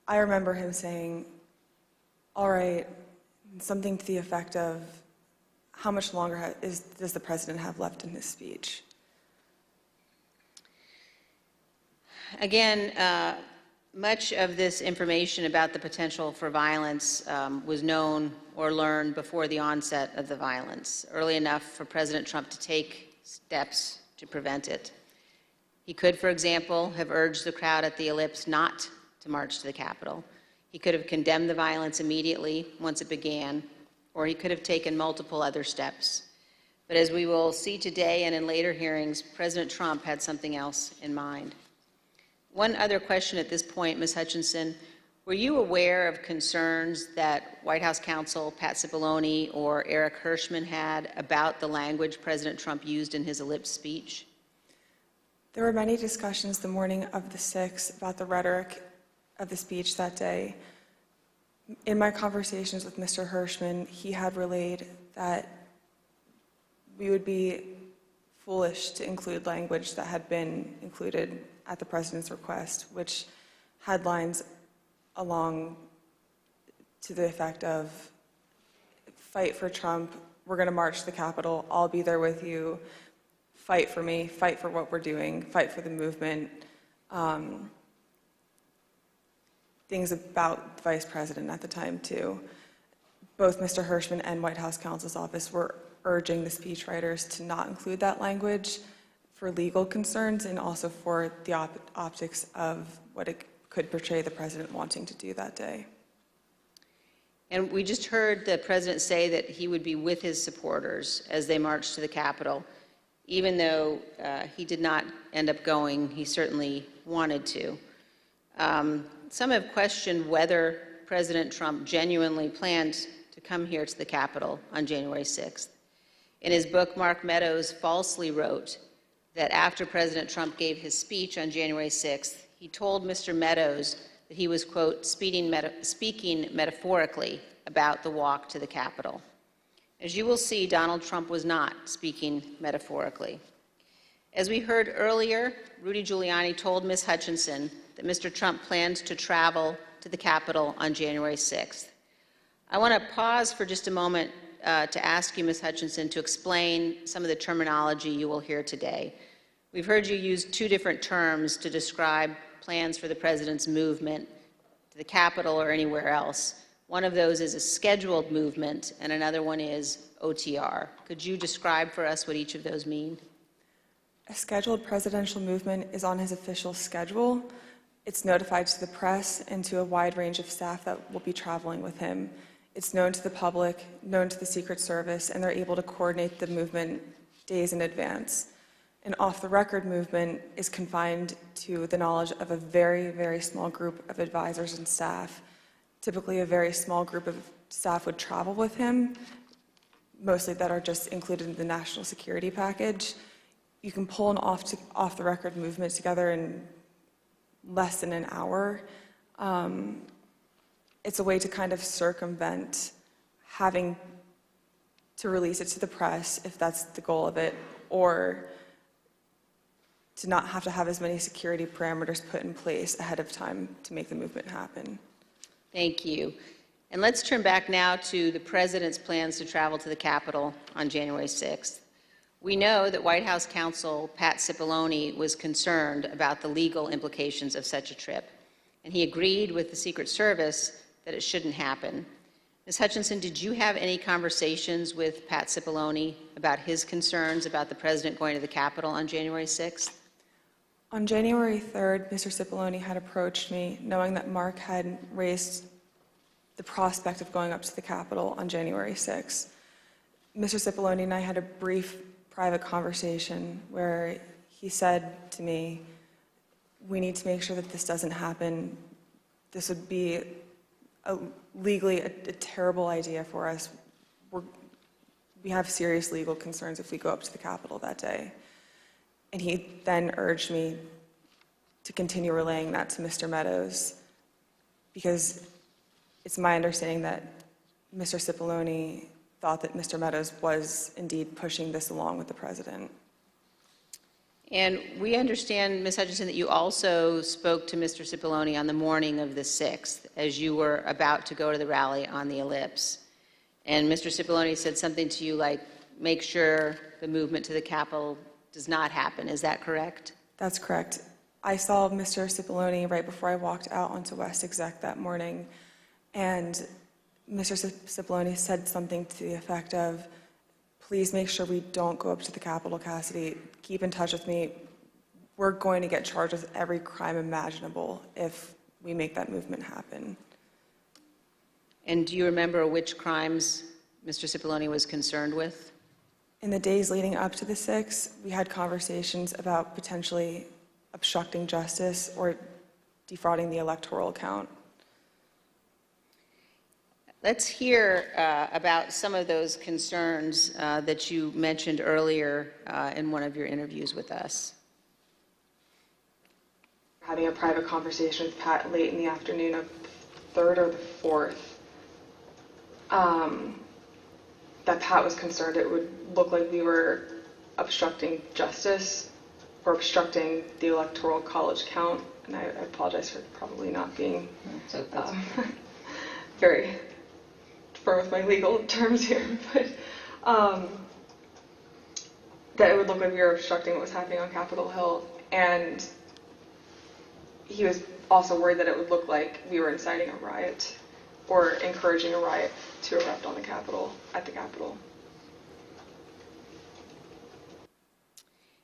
I remember him saying, all right, something to the effect of, how much longer does the president have left in his speech? Again, much of this information about the potential for violence was known or learned before the onset of the violence, early enough for President Trump to take steps to prevent it. He could, for example, have urged the crowd at the Ellipse not to march to the Capitol. He could have condemned the violence immediately once it began, or he could have taken multiple other steps. But as we will see today and in later hearings, President Trump had something else in mind. One other question at this point, Ms. Hutchinson, were you aware of concerns that White House counsel Pat Cipollone or Eric Hirschman had about the language President Trump used in his Ellipse speech? There were many discussions the morning of the 6th about the rhetoric of the speech that day. In my conversations with Mr. Hirschman, he had relayed that we would be foolish to include language that had been included at the president's request, which had lines along to the effect of, fight for Trump, we're going to march to the Capitol, I'll be there with you, fight for me, fight for what we're doing, fight for the movement. Things about the vice president at the time, too. Both Mr. Hirschman and White House counsel's office were urging the speechwriters to not include that language for legal concerns and also for the optics of what it could portray the president wanting to do that day. And we just heard the president say that he would be with his supporters as they marched to the Capitol. Even though he did not end up going, he certainly wanted to. Some have questioned whether President Trump genuinely planned to come here to the Capitol on January 6th. In his book, Mark Meadows falsely wrote that after President Trump gave his speech on January 6th, he told Mr. Meadows that he was, quote, speaking metaphorically about the walk to the Capitol. As you will see, Donald Trump was not speaking metaphorically. As we heard earlier, Rudy Giuliani told Ms. Hutchinson that Mr. Trump planned to travel to the Capitol on January 6th. I want to pause for just a moment to ask you, Ms. Hutchinson, to explain some of the terminology you will hear today. We've heard you use two different terms to describe plans for the president's movement to the Capitol or anywhere else. One of those is a scheduled movement, and another one is OTR. Could you describe for us what each of those mean? A scheduled presidential movement is on his official schedule. It's notified to the press and to a wide range of staff that will be traveling with him. It's known to the public, known to the Secret Service, and they're able to coordinate the movement days in advance. An off-the-record movement is confined to the knowledge of a very, very small group of advisors and staff. Typically, a very small group of staff would travel with him, mostly that are just included in the national security package. You can pull an off-the-record movement together in less than an hour. It's a way to kind of circumvent having to release it to the press, if that's the goal of it, or to not have to have as many security parameters put in place ahead of time to make the movement happen. Thank you. And let's turn back now to the president's plans to travel to the Capitol on January 6th. We know that White House counsel Pat Cipollone was concerned about the legal implications of such a trip, and he agreed with the Secret Service that it shouldn't happen. Ms. Hutchinson, did you have any conversations with Pat Cipollone about his concerns about the president going to the Capitol on January 6th? On January 3rd, Mr. Cipollone had approached me, knowing that Mark had raised the prospect of going up to the Capitol on January 6th. Mr. Cipollone and I had a brief private conversation where he said to me, we need to make sure that this doesn't happen. This would be legally a terrible idea for us. We have serious legal concerns if we go up to the Capitol that day. And he then urged me to continue relaying that to Mr. Meadows, because it's my understanding that Mr. Cipollone thought that Mr. Meadows was indeed pushing this along with the president. And we understand, Ms. Hutchinson, that you also spoke to Mr. Cipollone on the morning of the 6th as you were about to go to the rally on the Ellipse. And Mr. Cipollone said something to you like, make sure the movement to the Capitol does not happen. Is that correct? That's correct. I saw Mr. Cipollone right before I walked out onto West Exec that morning, and Mr. Cipollone said something to the effect of, please make sure we don't go up to the Capitol, Cassidy. Keep in touch with me. We're going to get charged with every crime imaginable if we make that movement happen. And do you remember which crimes Mr. Cipollone was concerned with? In the days leading up to the 6th, we had conversations about potentially obstructing justice or defrauding the electoral count. Let's hear about some of those concerns that you mentioned earlier in one of your interviews with us. Having a private conversation with Pat late in the afternoon of the 3rd or the 4th, that Pat was concerned it would look like we were obstructing justice or obstructing the electoral college count. And I apologize for probably not being very firm with my legal terms here, but that it would look like we were obstructing what was happening on Capitol Hill. And he was also worried that it would look like we were inciting a riot or encouraging a riot to erupt on the Capitol, at the Capitol.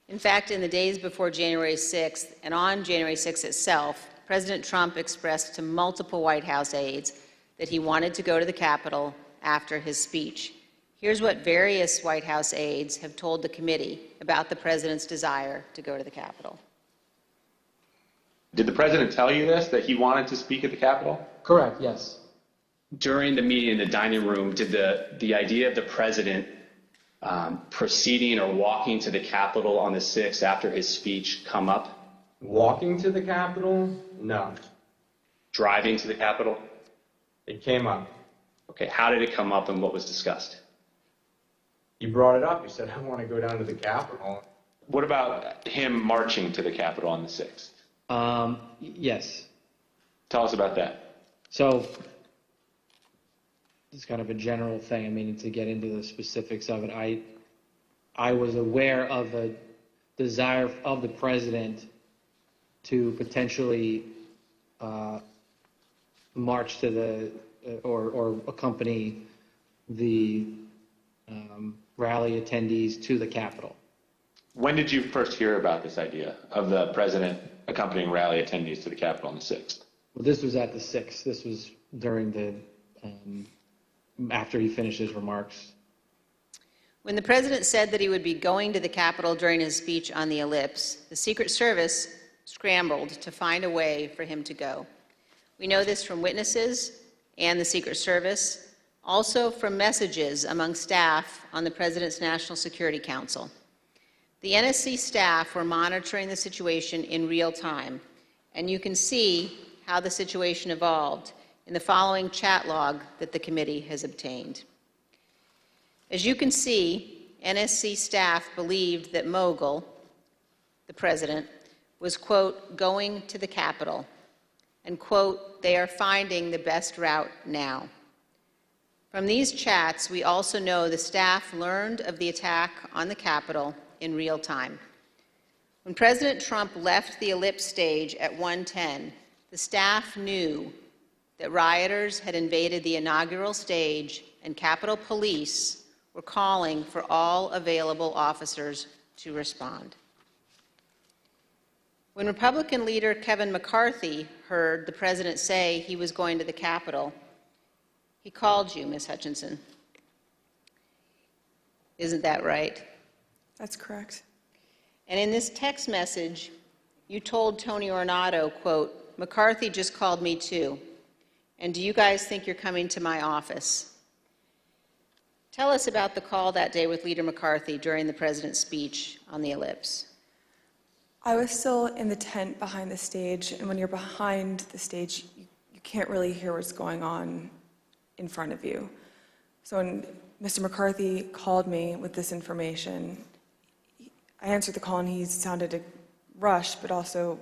In fact, in the days before January 6th and on January 6th itself, President Trump expressed to multiple White House aides that he wanted to go to the Capitol after his speech. Here's what various White House aides have told the committee about the president's desire to go to the Capitol. Did the president tell you this, that he wanted to speak at the Capitol? Correct, yes. During the meeting in the dining room, did the idea of the president proceeding or walking to the Capitol on the 6th after his speech come up? Walking to the Capitol? No. Driving to the Capitol? It came up. Okay, how did it come up and what was discussed? You brought it up. You said, I want to go down to the Capitol. What about him marching to the Capitol on the 6th? Yes. Tell us about that. So, it's kind of a general thing. I mean, to get into the specifics of it, I was aware of a desire of the president to potentially march to the or accompany the rally attendees to the Capitol. When did you first hear about this idea of the president accompanying rally attendees to the Capitol on the 6th? Well, this was at the 6th. This was during the after he finished his remarks. When the president said that he would be going to the Capitol during his speech on the ellipse, the Secret Service scrambled to find a way for him to go. We know this from witnesses and the Secret Service, also from messages among staff on the President's National Security Council. The NSC staff were monitoring the situation in real time, and you can see how the situation evolved in the following chat log that the committee has obtained. As you can see, NSC staff believed that Mogul, the president, was, quote, going to the Capitol, and, quote, they are finding the best route now. From these chats, we also know the staff learned of the attack on the Capitol in real time. When President Trump left the ellipse stage at 1:10, the staff knew that rioters had invaded the inaugural stage and Capitol Police were calling for all available officers to respond. When Republican leader Kevin McCarthy heard the president say he was going to the Capitol, he called you, Ms. Hutchinson. Isn't that right? That's correct. And in this text message, you told Tony Ornato, quote, McCarthy just called me too. And do you guys think you're coming to my office? Tell us about the call that day with Leader McCarthy during the president's speech on the ellipse. I was still in the tent behind the stage, and when you're behind the stage, you can't really hear what's going on in front of you. So when Mr. McCarthy called me with this information, I answered the call and he sounded rushed, but also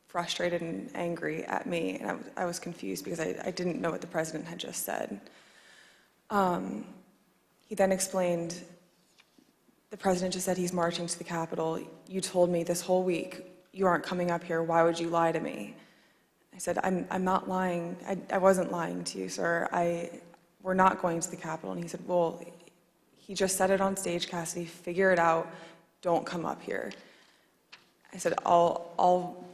frustrated and angry at me, and I was confused because I didn't know what the president had just said. He then explained, the president just said he's marching to the Capitol. You told me this whole week you aren't coming up here. Why would you lie to me? I said, I'm not lying. I wasn't lying to you, sir. We're not going to the Capitol. And he said, well, he just said it on stage, Cassidy. Figure it out. Don't come up here. I said, I'll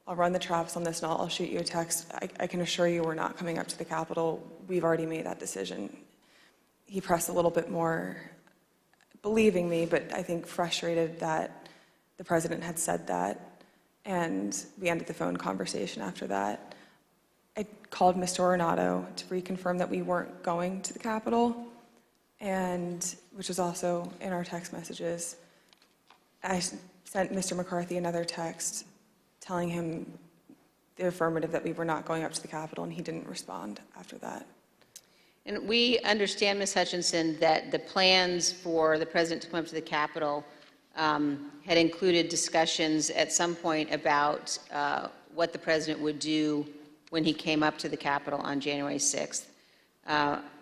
run the traps on this and I'll shoot you a text. I can assure you we're not coming up to the Capitol. We've already made that decision. He pressed a little bit more, believing me, but I think frustrated that the president had said that. And we ended the phone conversation after that. I called Mr. Ornato to reconfirm that we weren't going to the Capitol, and which was also in our text messages. I sent Mr. McCarthy another text telling him the affirmative that we were not going up to the Capitol, and he didn't respond after that. And we understand, Ms. Hutchinson, that the plans for the president to come up to the Capitol had included discussions at some point about what the president would do when he came up to the Capitol on January 6th.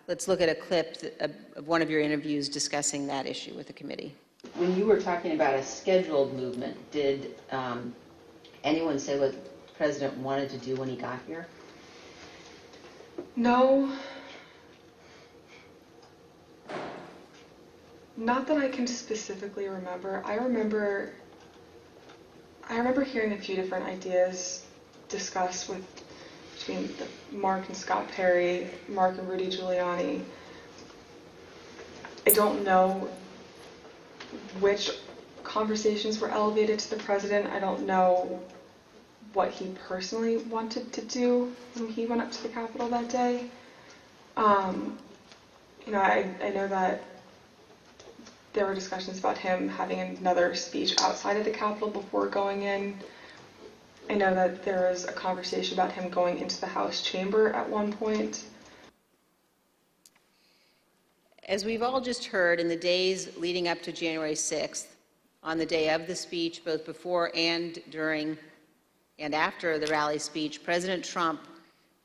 Let's look at a clip of one of your interviews discussing that issue with the committee. When you were talking about a scheduled movement, did anyone say what the president wanted to do when he got here? No. Not that I can specifically remember. I remember hearing a few different ideas discussed between Mark and Scott Perry, Mark and Rudy Giuliani. I don't know which conversations were elevated to the president. I don't know what he personally wanted to do when he went up to the Capitol that day. I know that there were discussions about him having another speech outside of the Capitol before going in. I know that there was a conversation about him going into the House chamber at one point. As we've all just heard, in the days leading up to January 6th, on the day of the speech, both before and during and after the rally speech, President Trump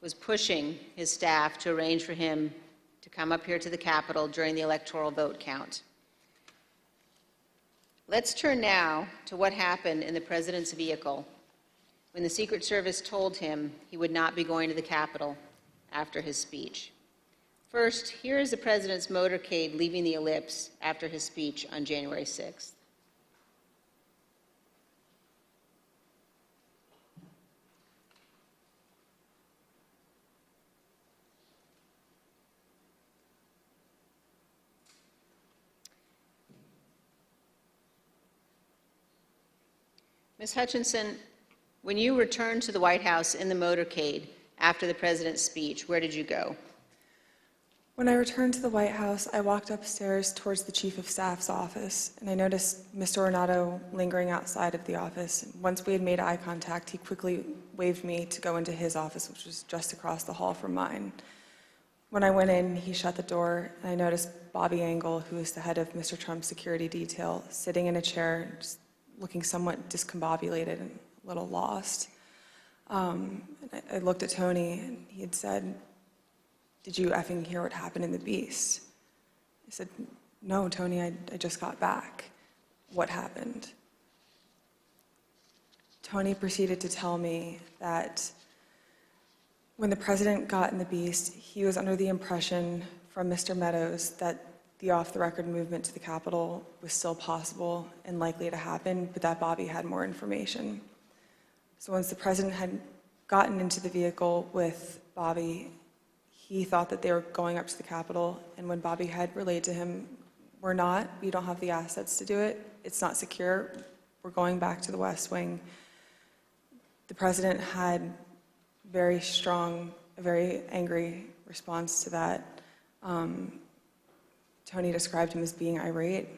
was pushing his staff to arrange for him to come up here to the Capitol during the electoral vote count. Let's turn now to what happened in the president's vehicle when the Secret Service told him he would not be going to the Capitol after his speech. First, here is the president's motorcade leaving the ellipse after his speech on January 6th. Ms. Hutchinson, when you returned to the White House in the motorcade after the president's speech, where did you go? When I returned to the White House, I walked upstairs towards the Chief of Staff's office, and I noticed Mr. Ornato lingering outside of the office. Once we had made eye contact, he quickly waved me to go into his office, which was just across the hall from mine. When I went in, he shut the door, and I noticed Bobby Engel, who is the head of Mr. Trump's security detail, sitting in a chair, just looking somewhat discombobulated and a little lost. I looked at Tony, and he had said, "Did you effing hear what happened in the Beast?" I said, "No, Tony, I just got back. What happened?" Tony proceeded to tell me that when the president got in the Beast, he was under the impression from Mr. Meadows that the off-the-record movement to the Capitol was still possible and likely to happen, but that Bobby had more information. So once the president had gotten into the vehicle with Bobby, he thought that they were going up to the Capitol, and when Bobby had relayed to him, "We're not, we don't have the assets to do it, it's not secure, we're going back to the West Wing," the president had a very angry response to that. Tony described him as being irate.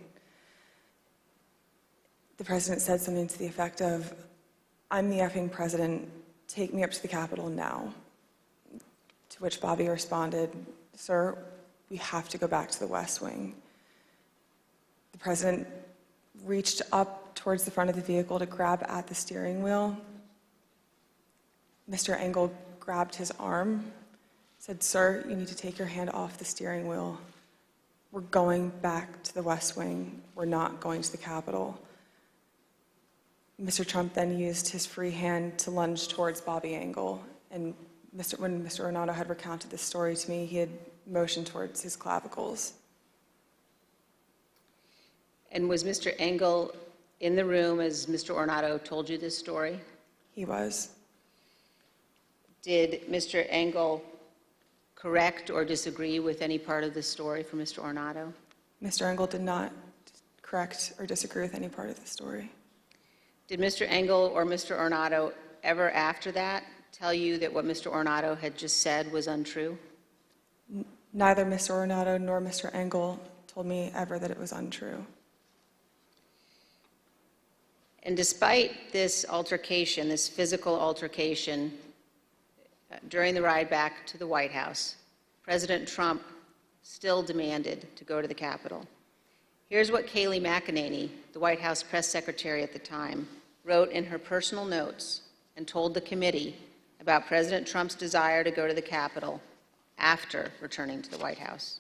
The president said something to the effect of, "I'm the effing president, take me up to the Capitol now." To which Bobby responded, "Sir, we have to go back to the West Wing." The president reached up towards the front of the vehicle to grab at the steering wheel. Mr. Engel grabbed his arm, said, "Sir, you need to take your hand off the steering wheel. We're going back to the West Wing. We're not going to the Capitol." Mr. Trump then used his free hand to lunge towards Bobby Engel, and when Mr. Ornato had recounted this story to me, he had motioned towards his clavicles. And was Mr. Engel in the room as Mr. Ornato told you this story? He was. Did Mr. Engel correct or disagree with any part of the story from Mr. Ornato? Mr. Engel did not correct or disagree with any part of the story. Did Mr. Engel or Mr. Ornato ever after that tell you that what Mr. Ornato had just said was untrue? Neither Mr. Ornato nor Mr. Engel told me ever that it was untrue. And despite this altercation, this physical altercation, during the ride back to the White House, President Trump still demanded to go to the Capitol. Here's what Kayleigh McEnany, the White House press secretary at the time, wrote in her personal notes and told the committee about President Trump's desire to go to the Capitol after returning to the White House.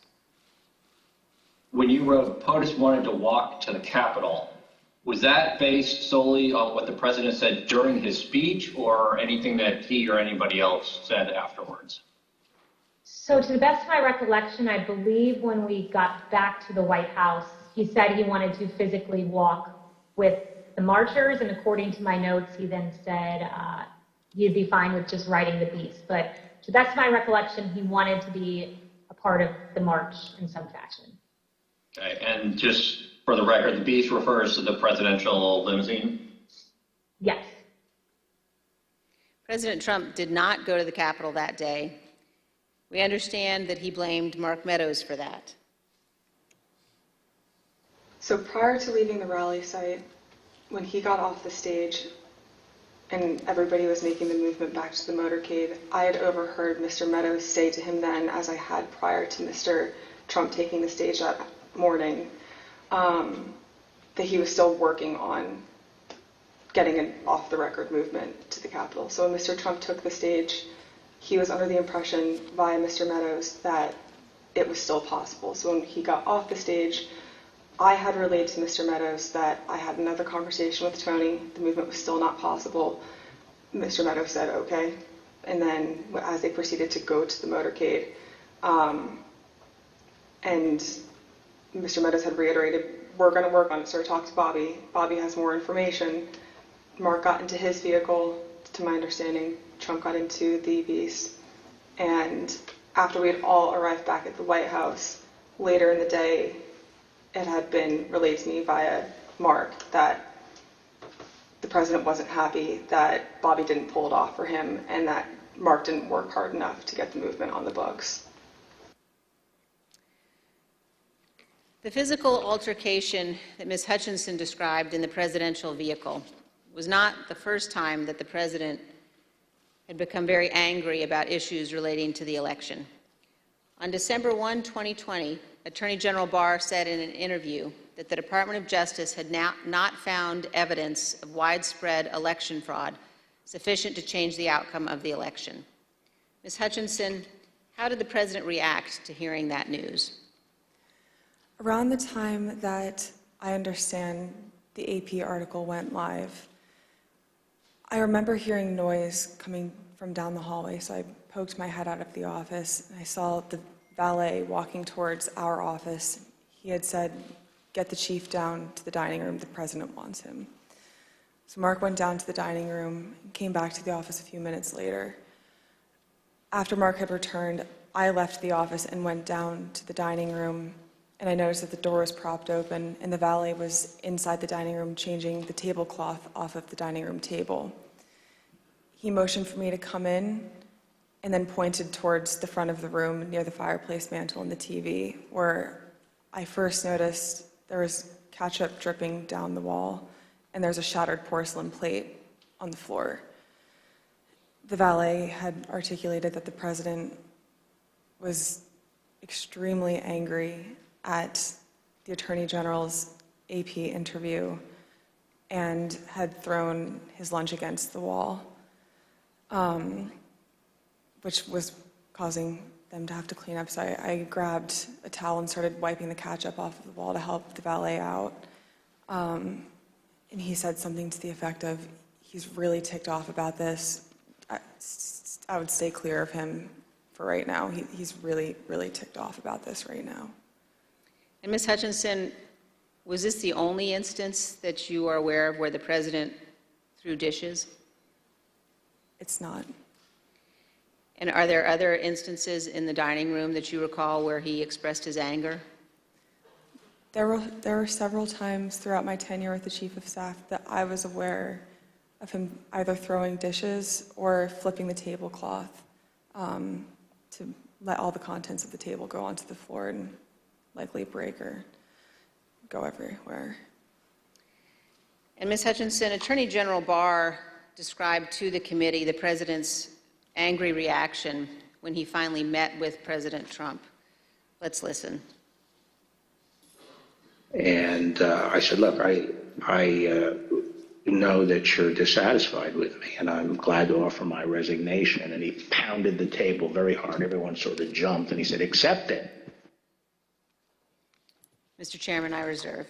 When you wrote, POTUS wanted to walk to the Capitol, was that based solely on what the president said during his speech or anything that he or anybody else said afterwards? So to the best of my recollection, I believe when we got back to the White House, he said he wanted to physically walk with the marchers, and according to my notes, he then said he'd be fine with just riding the beast. But to the best of my recollection, he wanted to be a part of the march in some fashion. Okay, and just for the record, the beast refers to the presidential limousine? Yes. President Trump did not go to the Capitol that day. We understand that he blamed Mark Meadows for that. So prior to leaving the rally site, when he got off the stage and everybody was making the movement back to the motorcade, I had overheard Mr. Meadows say to him then, as I had prior to Mr. Trump taking the stage that morning, that he was still working on getting an off-the-record movement to the Capitol. So when Mr. Trump took the stage, he was under the impression via Mr. Meadows that it was still possible. So when he got off the stage, I had relayed to Mr. Meadows that I had another conversation with Tony. The movement was still not possible. Mr. Meadows said, okay. And then as they proceeded to go to the motorcade, and Mr. Meadows had reiterated, we're going to work on it, sir. Talk to Bobby. Bobby has more information. Mark got into his vehicle, to my understanding. Trump got into the Beast. And after we had all arrived back at the White House, later in the day, it had been relayed to me via Mark that the president wasn't happy that Bobby didn't pull it off for him and that Mark didn't work hard enough to get the movement on the books. The physical altercation that Ms. Hutchinson described in the presidential vehicle was not the first time that the president had become very angry about issues relating to the election. On December 1, 2020, Attorney General Barr said in an interview that the Department of Justice had not found evidence of widespread election fraud sufficient to change the outcome of the election. Ms. Hutchinson, how did the president react to hearing that news? Around the time that I understand the AP article went live, I remember hearing noise coming from down the hallway, so I poked my head out of the office, and I saw the valet walking towards our office. He had said, get the chief down to the dining room, the president wants him. So Mark went down to the dining room and came back to the office a few minutes later. After Mark had returned, I left the office and went down to the dining room, and I noticed that the door was propped open and the valet was inside the dining room changing the tablecloth off of the dining room table. He motioned for me to come in and then pointed towards the front of the room near the fireplace mantle and the TV, where I first noticed there was ketchup dripping down the wall and there's a shattered porcelain plate on the floor. The valet had articulated that the president was extremely angry at the Attorney General's AP interview and had thrown his lunch against the wall, which was causing them to have to clean up. So I grabbed a towel and started wiping the ketchup off of the wall to help the valet out. And he said something to the effect of, he's really ticked off about this. I would stay clear of him for right now. He's really, really ticked off about this right now. And Ms. Hutchinson, was this the only instance that you are aware of where the president threw dishes? It's not. And are there other instances in the dining room that you recall where he expressed his anger? There were several times throughout my tenure with the Chief of Staff that I was aware of him either throwing dishes or flipping the tablecloth to let all the contents of the table go onto the floor and likely break or go everywhere. And Ms. Hutchinson, Attorney General Barr described to the committee the president's angry reaction when he finally met with President Trump. Let's listen. And I said, look, I know that you're dissatisfied with me, and I'm glad to offer my resignation. And he pounded the table very hard. Everyone sort of jumped, and he said, accept it. Mr. Chairman, I reserve.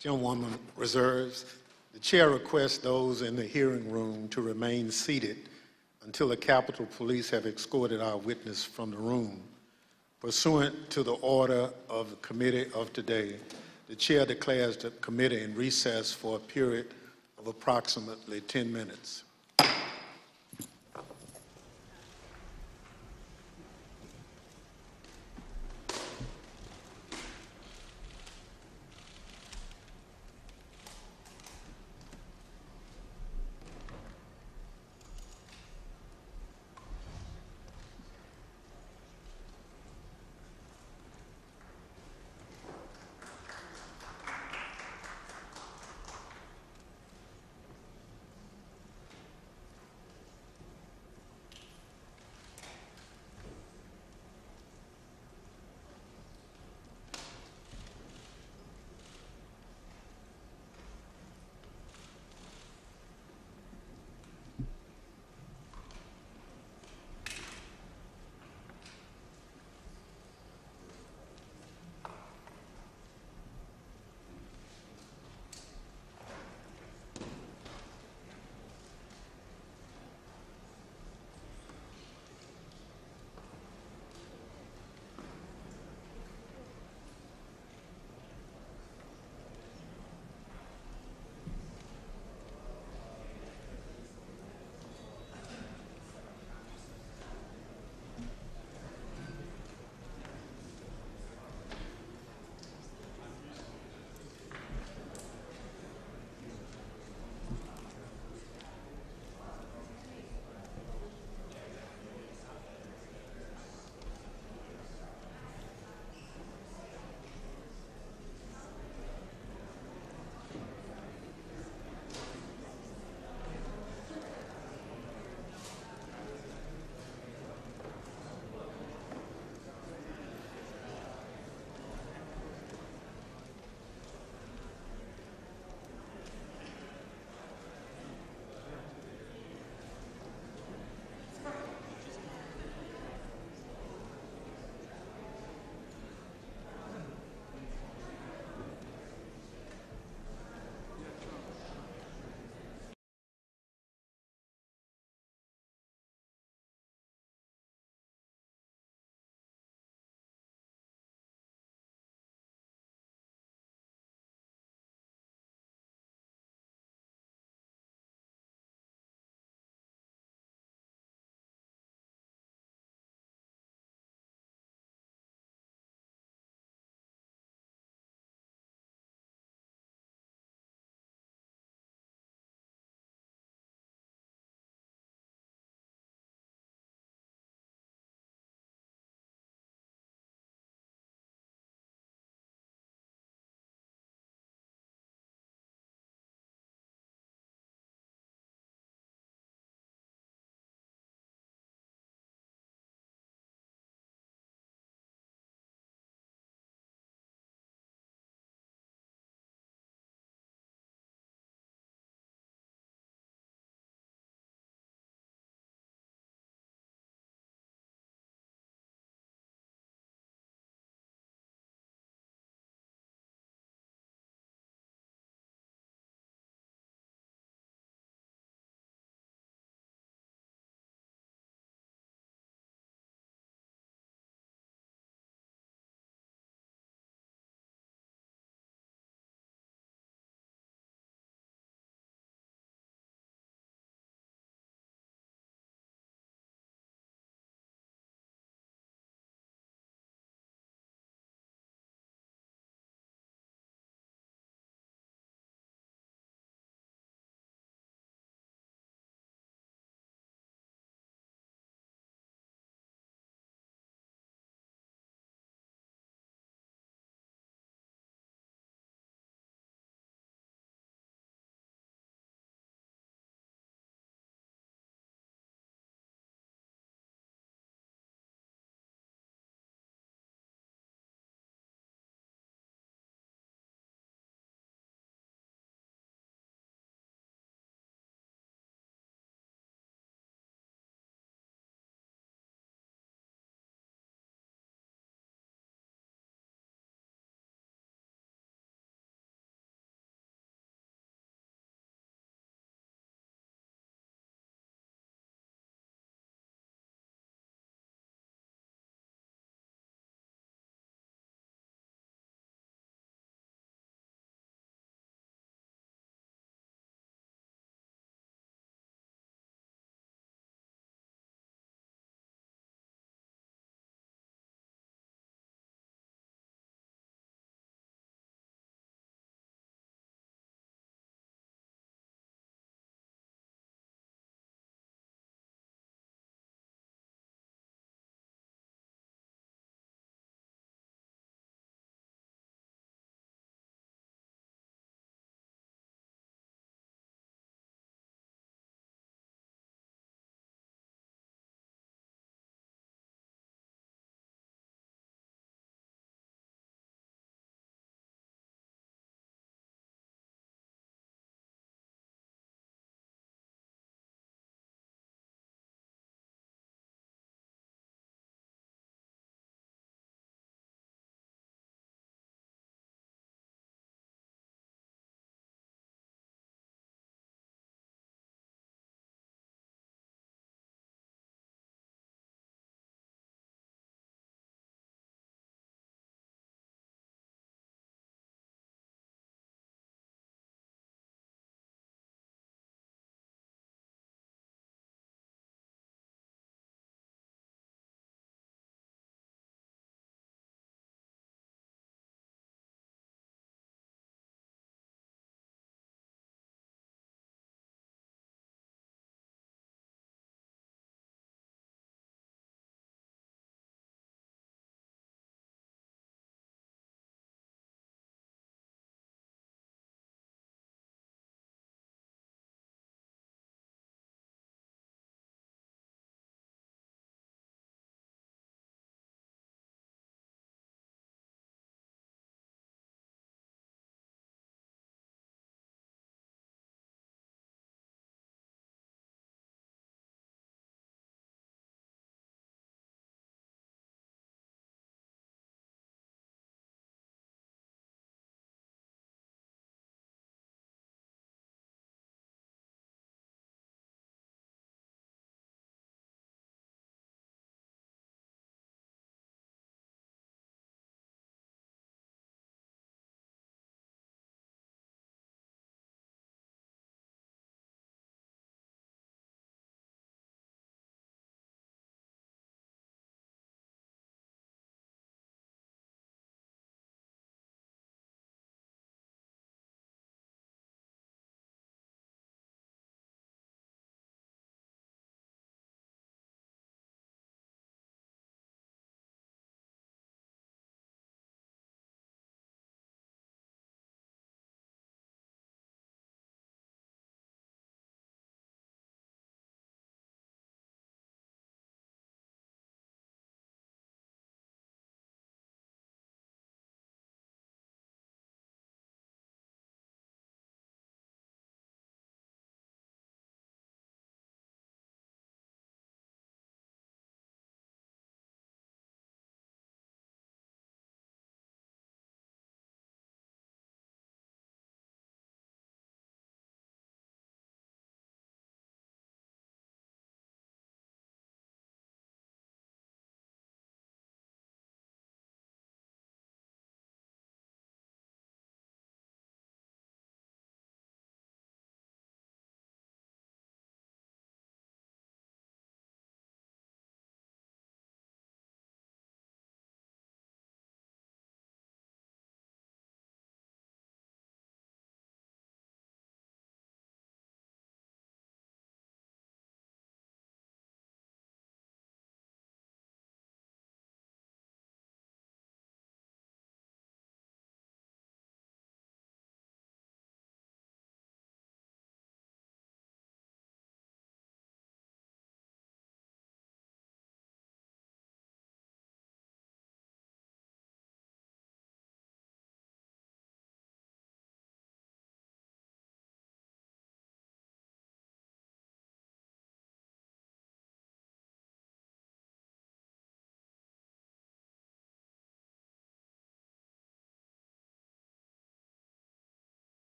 Gentlewoman reserves. The chair requests those in the hearing room to remain seated until the Capitol Police have escorted our witness from the room. Pursuant to the order of the committee of today, the chair declares the committee in recess for a period of approximately 10 minutes.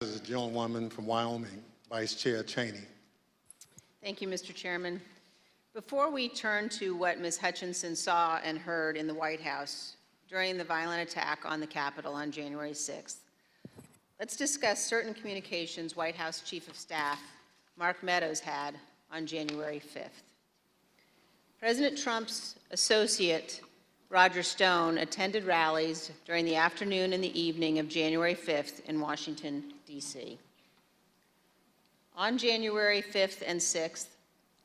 This is a gentlewoman from Wyoming, Vice Chair Cheney. Thank you, Mr. Chairman. Before we turn to what Ms. Hutchinson saw and heard in the White House during the violent attack on the Capitol on January 6th, let's discuss certain communications White House Chief of Staff Mark Meadows had on January 5th. President Trump's associate, Roger Stone, attended rallies during the afternoon and the evening of January 5th in Washington, D.C. On January 5th and 6th,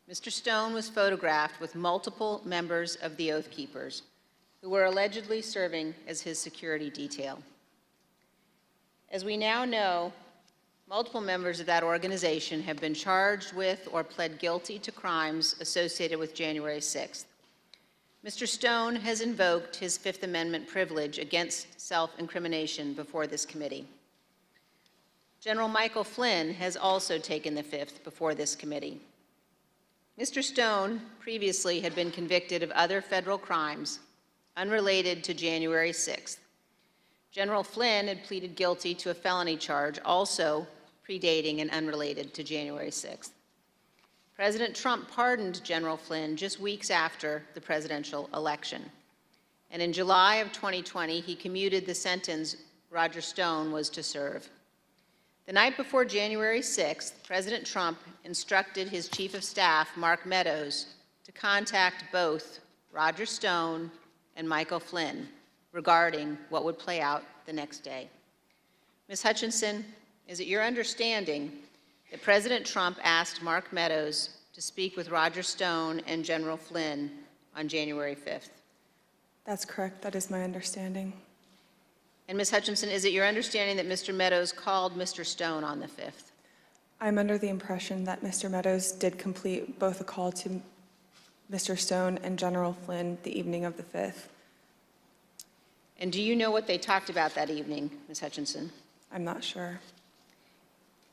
Mr. Stone was photographed with multiple members of the Oath Keepers who were allegedly serving as his security detail. As we now know, multiple members of that organization have been charged with or pled guilty to crimes associated with January 6th. Mr. Stone has invoked his Fifth Amendment privilege against self-incrimination before this committee. General Michael Flynn has also taken the fifth before this committee. Mr. Stone previously had been convicted of other federal crimes unrelated to January 6th. General Flynn had pleaded guilty to a felony charge also predating and unrelated to January 6th. President Trump pardoned General Flynn just weeks after the presidential election. And in July of 2020, he commuted the sentence Roger Stone was to serve. The night before January 6th, President Trump instructed his Chief of Staff, Mark Meadows, to contact both Roger Stone and Michael Flynn regarding what would play out the next day. Ms. Hutchinson, is it your understanding that President Trump asked Mark Meadows to speak with Roger Stone and General Flynn on January 5th? That's correct. That is my understanding. And Ms. Hutchinson, is it your understanding that Mr. Meadows called Mr. Stone on the 5th? I'm under the impression that Mr. Meadows did complete both a call to Mr. Stone and General Flynn the evening of the 5th. And do you know what they talked about that evening, Ms. Hutchinson? I'm not sure.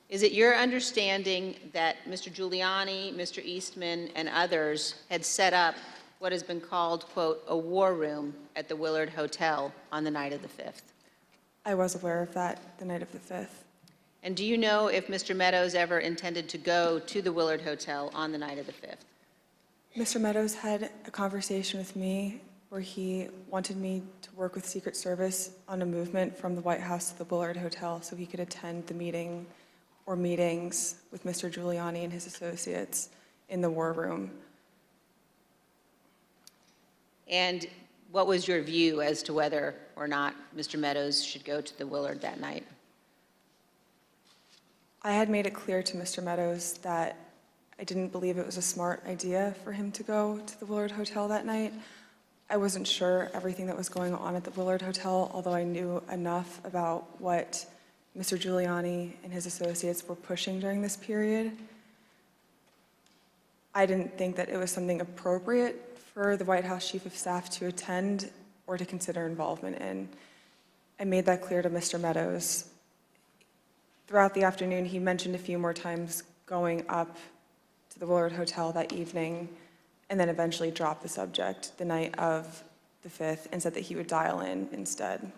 Is it your understanding that Mr. Giuliani, Mr. Eastman, and others had set up what has been called, quote, a war room at the Willard Hotel on the night of the 5th? I was aware of that the night of the 5th. And do you know if Mr. Meadows ever intended to go to the Willard Hotel on the night of the 5th? Mr. Meadows had a conversation with me where he wanted me to work with Secret Service on a movement from the White House to the Willard Hotel so he could attend the meeting or meetings with Mr. Giuliani and his associates in the war room. And what was your view as to whether or not Mr. Meadows should go to the Willard that night? I had made it clear to Mr. Meadows that I didn't believe it was a smart idea for him to go to the Willard Hotel that night. I wasn't sure everything that was going on at the Willard Hotel, although I knew enough about what Mr. Giuliani and his associates were pushing during this period. I didn't think that it was something appropriate for the White House Chief of Staff to attend or to consider involvement in. I made that clear to Mr. Meadows. Throughout the afternoon, he mentioned a few more times going up to the Willard Hotel that evening, and then eventually dropped the subject the night of the 5th and said that he would dial in instead.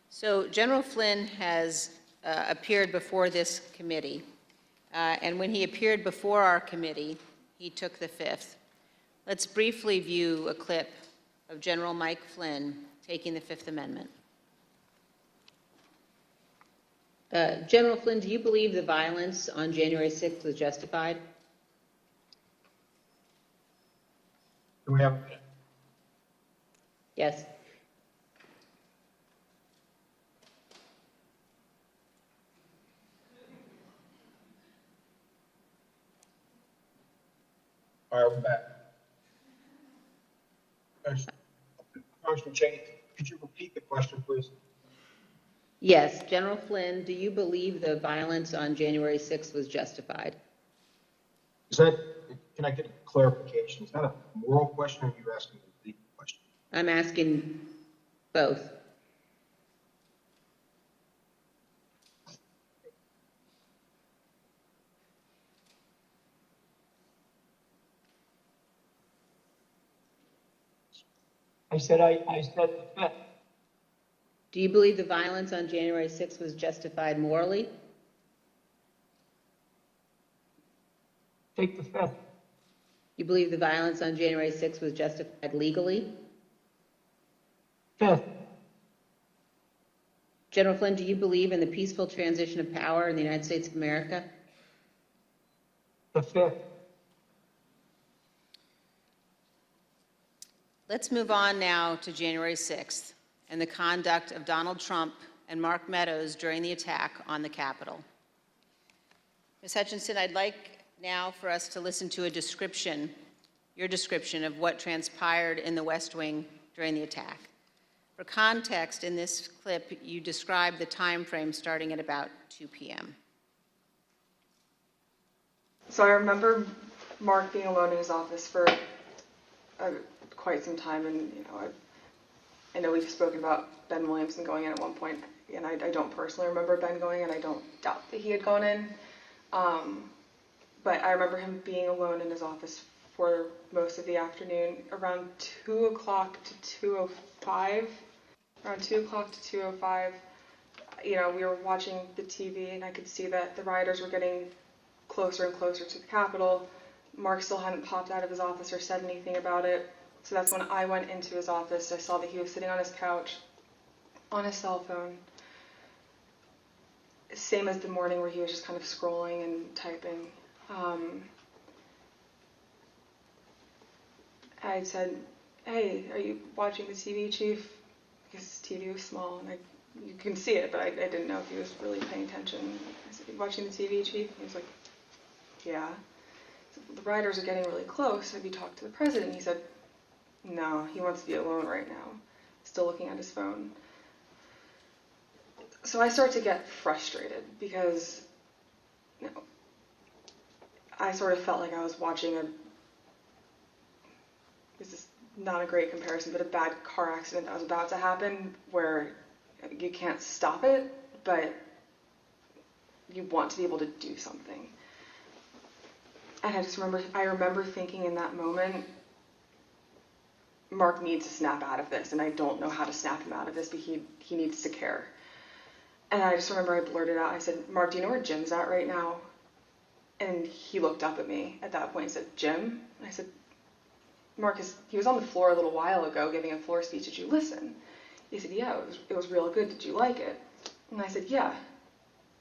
So General Flynn has appeared before this committee, and when he appeared before our committee, he took the 5th. Let's briefly view a clip of General Mike Flynn taking the Fifth Amendment. General Flynn, do you believe the violence on January 6th was justified? Do we have? Yes. All right, we're back. Congressman Cheney, could you repeat the question, please? Yes. General Flynn, do you believe the violence on January 6th was justified? Is that, can I get a clarification? Is that a moral question or are you asking a legal question? I'm asking both. I said the fifth. Do you believe the violence on January 6th was justified morally? Take the fifth. You believe the violence on January 6th was justified legally? Fifth. General Flynn, do you believe in the peaceful transition of power in the United States of America? The fifth. Let's move on now to January 6th and the conduct of Donald Trump and Mark Meadows during the attack on the Capitol. Ms. Hutchinson, I'd like now for us to listen to a description, your description of what transpired in the West Wing during the attack. For context, in this clip, you describe the time frame starting at about 2 p.m. So I remember Mark being alone in his office for quite some time, and I know we've spoken about Ben Williamson going in at one point, and I don't personally remember Ben going in. I don't doubt that he had gone in, but I remember him being alone in his office for most of the afternoon, around 2 o'clock to 2:05. Around 2 o'clock to 2:05, we were watching the TV, and I could see that the rioters were getting closer and closer to the Capitol. Mark still hadn't popped out of his office or said anything about it. So that's when I went into his office. I saw that he was sitting on his couch, on his cell phone. Same as the morning where he was just kind of scrolling and typing. I said, "Hey, are you watching the TV, Chief?" Because his TV was small, and you can see it, but I didn't know if he was really paying attention. I said, "You watching the TV, Chief?" And he was like, "Yeah." So, the rioters are getting really close. Have you talked to the president? He said, "No, he wants to be alone right now." Still looking at his phone. So I start to get frustrated because I sort of felt like I was watching this is not a great comparison, but a bad car accident that was about to happen where you can't stop it, but you want to be able to do something. And I remember thinking in that moment, Mark needs to snap out of this, and I don't know how to snap him out of this, but he needs to care. And I just remember I blurted out, I said, "Mark, do you know where Jim's at right now?" And he looked up at me at that point and said, "Jim?" And I said, "Mark, he was on the floor a little while ago giving a floor speech. Did you listen?" He said, "Yeah, it was real good. Did you like it?" And I said, "Yeah.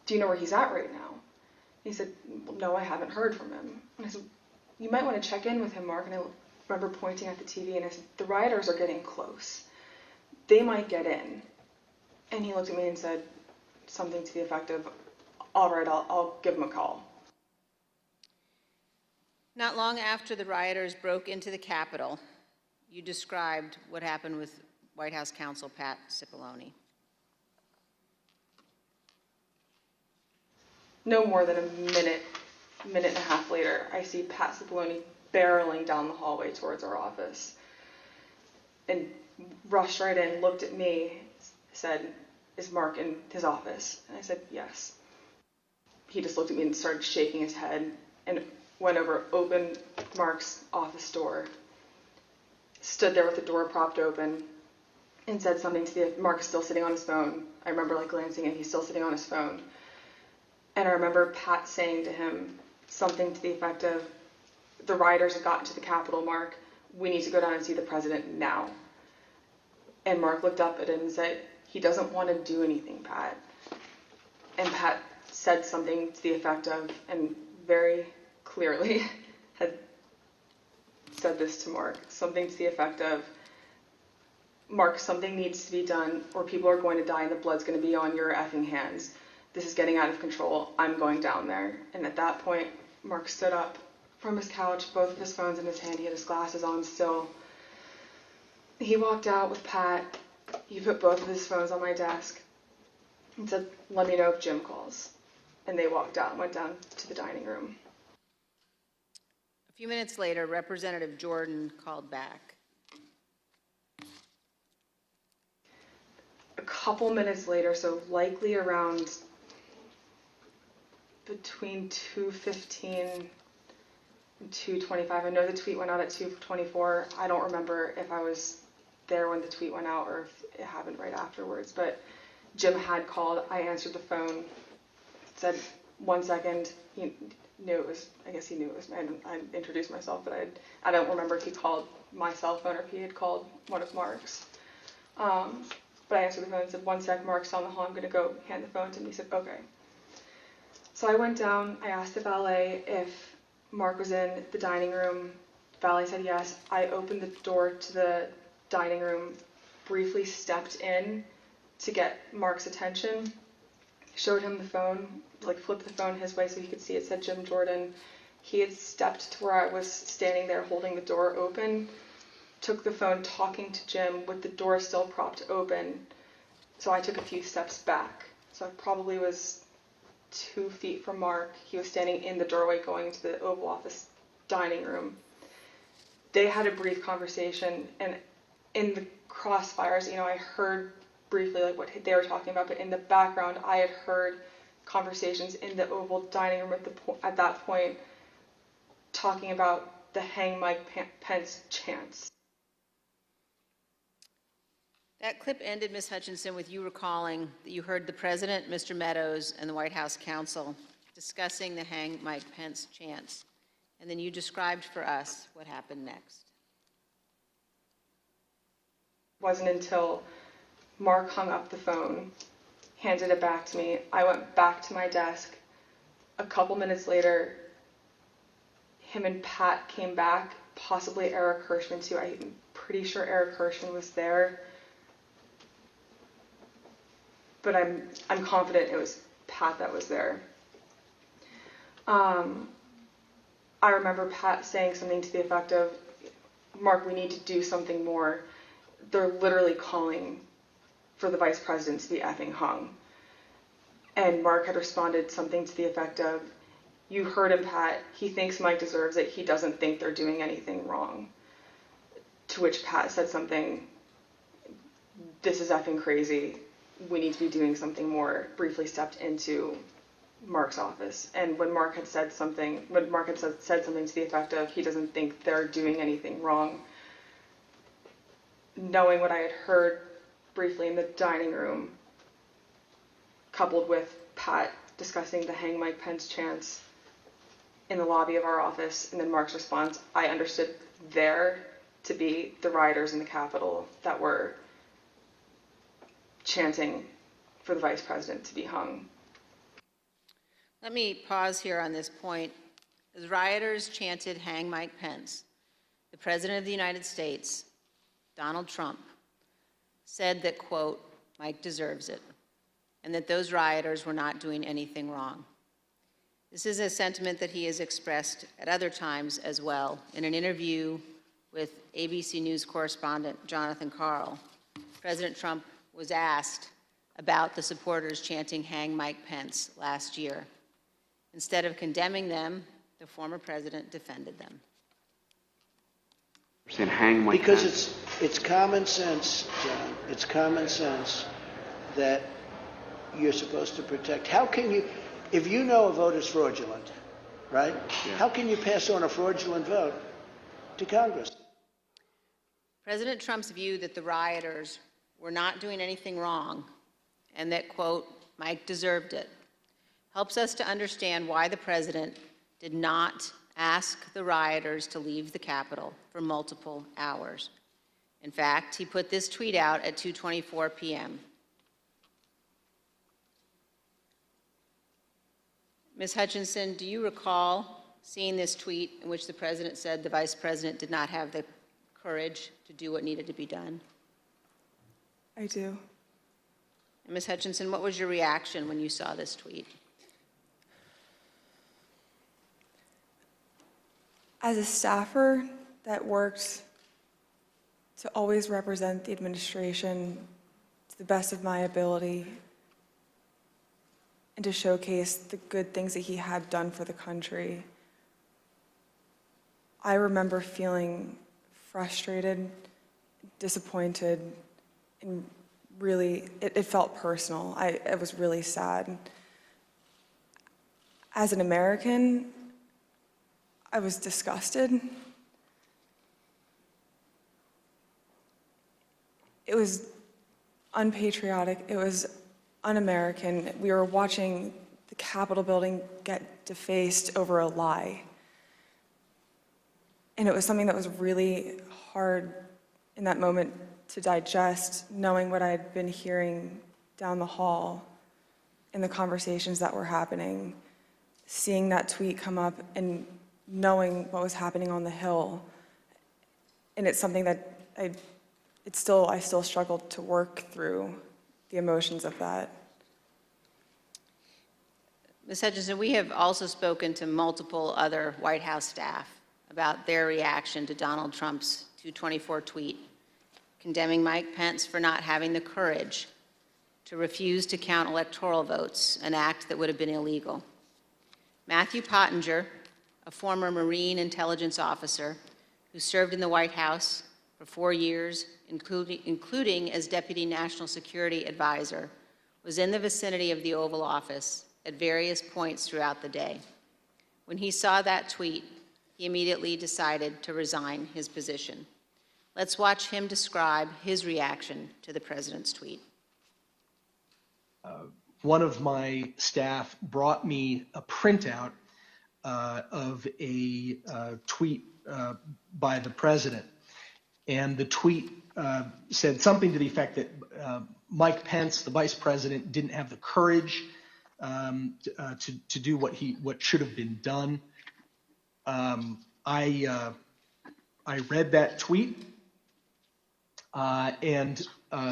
Do you know where he's at right now?" He said, "Well, no, I haven't heard from him." And I said, "You might want to check in with him, Mark." And I remember pointing at the TV and I said, "The rioters are getting close. They might get in." And he looked at me and said something to the effect of, "All right, I'll give him a call." Not long after the rioters broke into the Capitol, you described what happened with White House counsel Pat Cipollone. No more than a minute and a half later, I see Pat Cipollone barreling down the hallway towards our office and rushed right in, looked at me, said, "Is Mark in his office?" And I said, "Yes." He just looked at me and started shaking his head and went over, opened Mark's office door, stood there with the door propped open, and said something to Mark is still sitting on his phone. I remember glancing and he's still sitting on his phone. And I remember Pat saying to him something to the effect of, "The rioters have gotten to the Capitol, Mark. We need to go down and see the president now." And Mark looked up at him and said, "He doesn't want to do anything, Pat." And Pat said something to the effect of, and very clearly had said this to Mark, something to the effect of, "Mark, something needs to be done or people are going to die and the blood's going to be on your effing hands. This is getting out of control. I'm going down there." And at that point, Mark stood up from his couch, both of his phones in his hand. He had his glasses on still. He walked out with Pat. He put both of his phones on my desk and said, "Let me know if Jim calls." And they walked out and went down to the dining room. A few minutes later, Representative Jordan called back. A couple minutes later, so likely around between 2:15 and 2:25. I know the tweet went out at 2:24. I don't remember if I was there when the tweet went out or if it happened right afterwards, but Jim had called. I answered the phone, said 1 second. He knew it was, I guess he knew it was me. I introduced myself, but I don't remember if he called my cell phone or if he had called one of Mark's. But I answered the phone and said, 1 sec, Mark's down the hall, I'm going to go hand the phone to him. He said, okay. So I went down, I asked the valet if Mark was in the dining room. The valet said yes. I opened the door to the dining room, briefly stepped in to get Mark's attention, showed him the phone, like flipped the phone his way so he could see it said Jim Jordan. He had stepped to where I was standing there holding the door open, took the phone talking to Jim with the door still propped open. So I took a few steps back. So I probably was 2 feet from Mark. He was standing in the doorway going into the Oval Office dining room. They had a brief conversation, and in the crossfires, I heard briefly like what they were talking about, but in the background, I had heard conversations in the Oval dining room at that point talking about the hang Mike Pence chants. That clip ended, Ms. Hutchinson, with you recalling that you heard the President, Mr. Meadows, and the White House counsel discussing the hang Mike Pence chants. And then you described for us what happened next. It wasn't until Mark hung up the phone, handed it back to me. I went back to my desk. A couple minutes later, him and Pat came back, possibly Eric Hirschman too. I'm pretty sure Eric Hirschman was there. But I'm confident it was Pat that was there. I remember Pat saying something to the effect of, Mark, we need to do something more. They're literally calling for the vice president to be effing hung. And Mark had responded something to the effect of, you heard him, Pat. He thinks Mike deserves it. He doesn't think they're doing anything wrong. To which Pat said something, this is effing crazy. We need to be doing something more. Briefly stepped into Mark's office. And when Mark had said something to the effect of, he doesn't think they're doing anything wrong, knowing what I had heard briefly in the dining room, coupled with Pat discussing the hang Mike Pence chants in the lobby of our office, and then Mark's response, I understood there to be the rioters in the Capitol that were chanting for the vice president to be hung. Let me pause here on this point. As rioters chanted hang Mike Pence, the President of the United States, Donald Trump, said that, quote, Mike deserves it, and that those rioters were not doing anything wrong. This is a sentiment that he has expressed at other times as well. In an interview with ABC News correspondent Jonathan Karl, President Trump was asked about the supporters chanting hang Mike Pence last year. Instead of condemning them, the former president defended them. Because it's common sense, John. It's common sense that you're supposed to protect. How can you, if you know a vote is fraudulent, right? Yeah. How can you pass on a fraudulent vote to Congress? President Trump's view that the rioters were not doing anything wrong and that, quote, Mike deserved it, helps us to understand why the president did not ask the rioters to leave the Capitol for multiple hours. In fact, he put this tweet out at 2:24 p.m. Ms. Hutchinson, do you recall seeing this tweet in which the president said the vice president did not have the courage to do what needed to be done? I do. And Ms. Hutchinson, what was your reaction when you saw this tweet? As a staffer that worked to always represent the administration to the best of my ability and to showcase the good things that he had done for the country, I remember feeling frustrated, disappointed, and really, it felt personal. It was really sad. As an American, I was disgusted. it was unpatriotic, it was un-American. We were watching the Capitol building get defaced over a lie. And it was something that was really hard in that moment to digest, knowing what I had been hearing down the hall in the conversations that were happening, seeing that tweet come up and knowing what was happening on the Hill. And it's something that I still struggle to work through the emotions of that. Ms. Hutchinson, we have also spoken to multiple other White House staff about their reaction to Donald Trump's 224 tweet, condemning Mike Pence for not having the courage to refuse to count electoral votes, an act that would have been illegal. Matthew Pottinger, a former Marine intelligence officer who served in the White House for 4 years, including as Deputy National Security Advisor, was in the vicinity of the Oval Office at various points throughout the day. When he saw that tweet, he immediately decided to resign his position. Let's watch him describe his reaction to the president's tweet. One of my staff brought me a printout of a tweet by the president. And the tweet said something to the effect that Mike Pence, the vice president, didn't have the courage to do what should have been done. I read that tweet and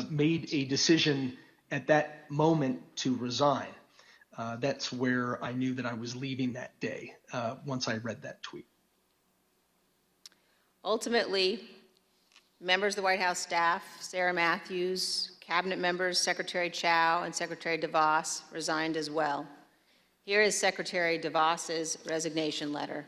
made a decision at that moment to resign. That's where I knew that I was leaving that day, once I read that tweet. Ultimately, members of the White House staff, Sarah Matthews, cabinet members Secretary Chao and Secretary DeVos resigned as well. Here is Secretary DeVos's resignation letter.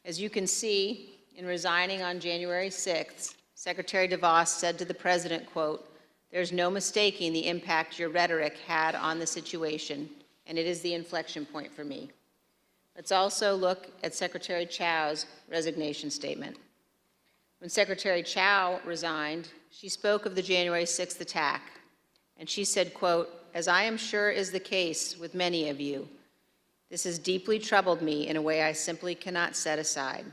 As you can see, in resigning on January 6th, Secretary DeVos said to the president, quote, "There's no mistaking the impact your rhetoric had on the situation, and it is the inflection point for me." Let's also look at Secretary Chao's resignation statement. When Secretary Chao resigned, she spoke of the January 6th attack, and she said, quote, "As I am sure is the case with many of you, this has deeply troubled me in a way I simply cannot set aside."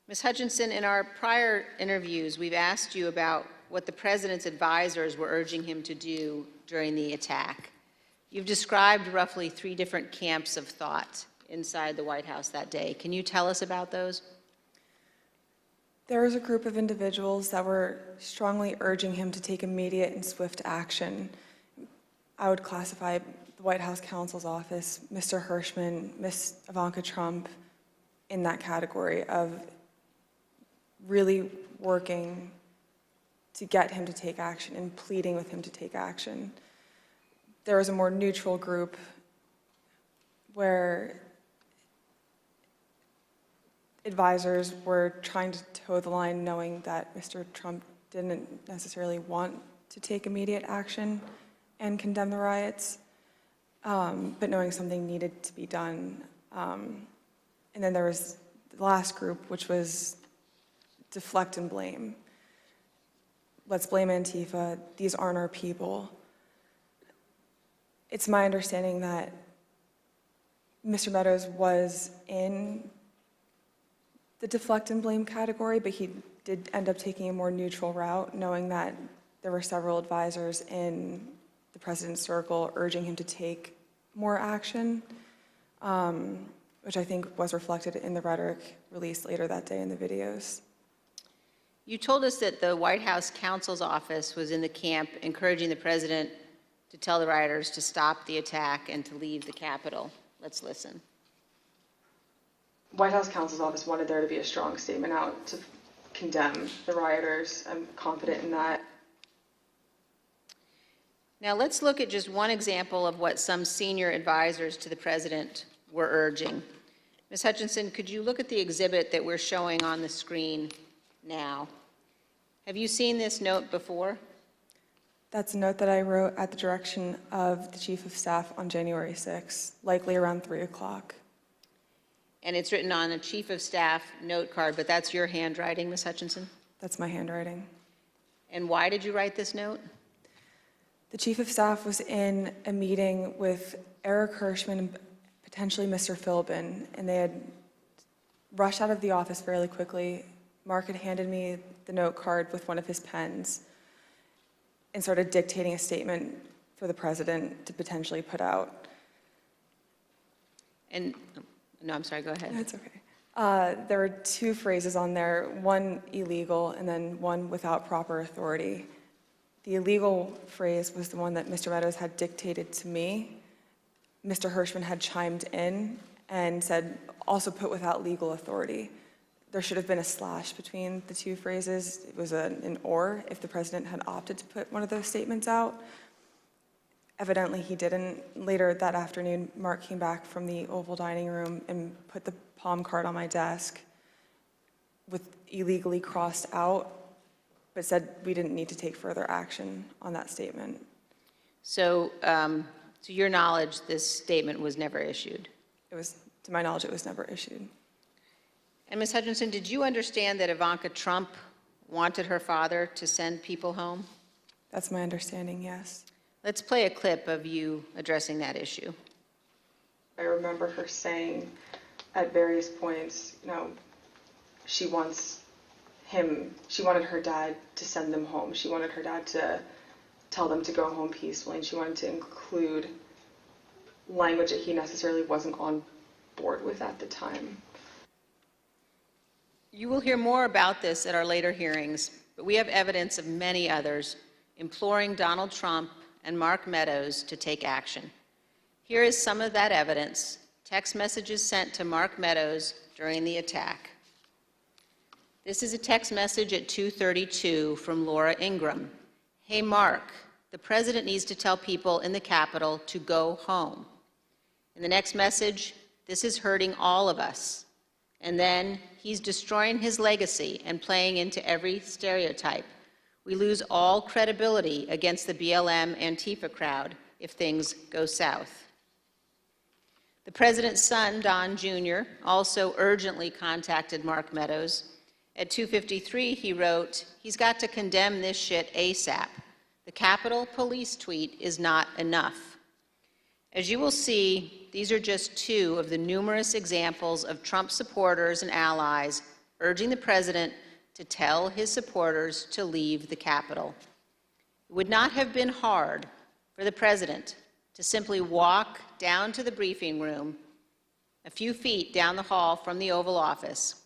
Ms. Hutchinson, in our prior interviews, we've asked you about what the president's advisors were urging him to do during the attack. You've described roughly 3 different camps of thought inside the White House that day. Can you tell us about those? There was a group of individuals that were strongly urging him to take immediate and swift action. I would classify the White House counsel's office, Mr. Hirschman, Ms. Ivanka Trump, in that category of really working to get him to take action and pleading with him to take action. There was a more neutral group where advisors were trying to toe the line, knowing that Mr. Trump didn't necessarily want to take immediate action and condemn the riots, but knowing something needed to be done. And then there was the last group, which was deflect and blame. Let's blame Antifa. These aren't our people. It's my understanding that Mr. Meadows was in the deflect and blame category, but he did end up taking a more neutral route, knowing that there were several advisors in the president's circle urging him to take more action, which I think was reflected in the rhetoric released later that day in the videos. You told us that the White House counsel's office was in the camp encouraging the president to tell the rioters to stop the attack and to leave the Capitol. Let's listen. White House counsel's office wanted there to be a strong statement out to condemn the rioters. I'm confident in that. Now let's look at just one example of what some senior advisors to the president were urging. Ms. Hutchinson, could you look at the exhibit that we're showing on the screen now? Have you seen this note before? That's a note that I wrote at the direction of the Chief of Staff on January 6th, likely around 3 o'clock. And it's written on a Chief of Staff note card, but that's your handwriting, Ms. Hutchinson? That's my handwriting. And why did you write this note? The Chief of Staff was in a meeting with Eric Hirschman and potentially Mr. Philbin, and they had rushed out of the office fairly quickly. Mark had handed me the note card with one of his pens and started dictating a statement for the president to potentially put out. And, no, I'm sorry, go ahead. That's okay. There were two phrases on there, one illegal and then one without proper authority. The illegal phrase was the one that Mr. Meadows had dictated to me. Mr. Hirschman had chimed in and said, also put without legal authority. There should have been a slash between the two phrases. It was an or if the president had opted to put one of those statements out. Evidently he didn't. Later that afternoon, Mark came back from the Oval Dining Room and put the palm card on my desk with illegally crossed out, but said we didn't need to take further action on that statement. So, to your knowledge, this statement was never issued? It was, to my knowledge, it was never issued. And Ms. Hutchinson, did you understand that Ivanka Trump wanted her father to send people home? That's my understanding, yes. Let's play a clip of you addressing that issue. I remember her saying at various points, you know, she wanted her dad to send them home. She wanted her dad to tell them to go home peacefully, and she wanted to include language that he necessarily wasn't on board with at the time. You will hear more about this at our later hearings, but we have evidence of many others imploring Donald Trump and Mark Meadows to take action. Here is some of that evidence, text messages sent to Mark Meadows during the attack. This is a text message at 2:32 from Laura Ingram. Hey, Mark, the president needs to tell people in the Capitol to go home. In the next message, this is hurting all of us. And then he's destroying his legacy and playing into every stereotype. We lose all credibility against the BLM Antifa crowd if things go south. The president's son, Don Jr., also urgently contacted Mark Meadows. At 2:53, he wrote, he's got to condemn this shit ASAP. The Capitol Police tweet is not enough. As you will see, these are just two of the numerous examples of Trump supporters and allies urging the president to tell his supporters to leave the Capitol. It would not have been hard for the president to simply walk down to the briefing room a few feet down the hall from the Oval Office.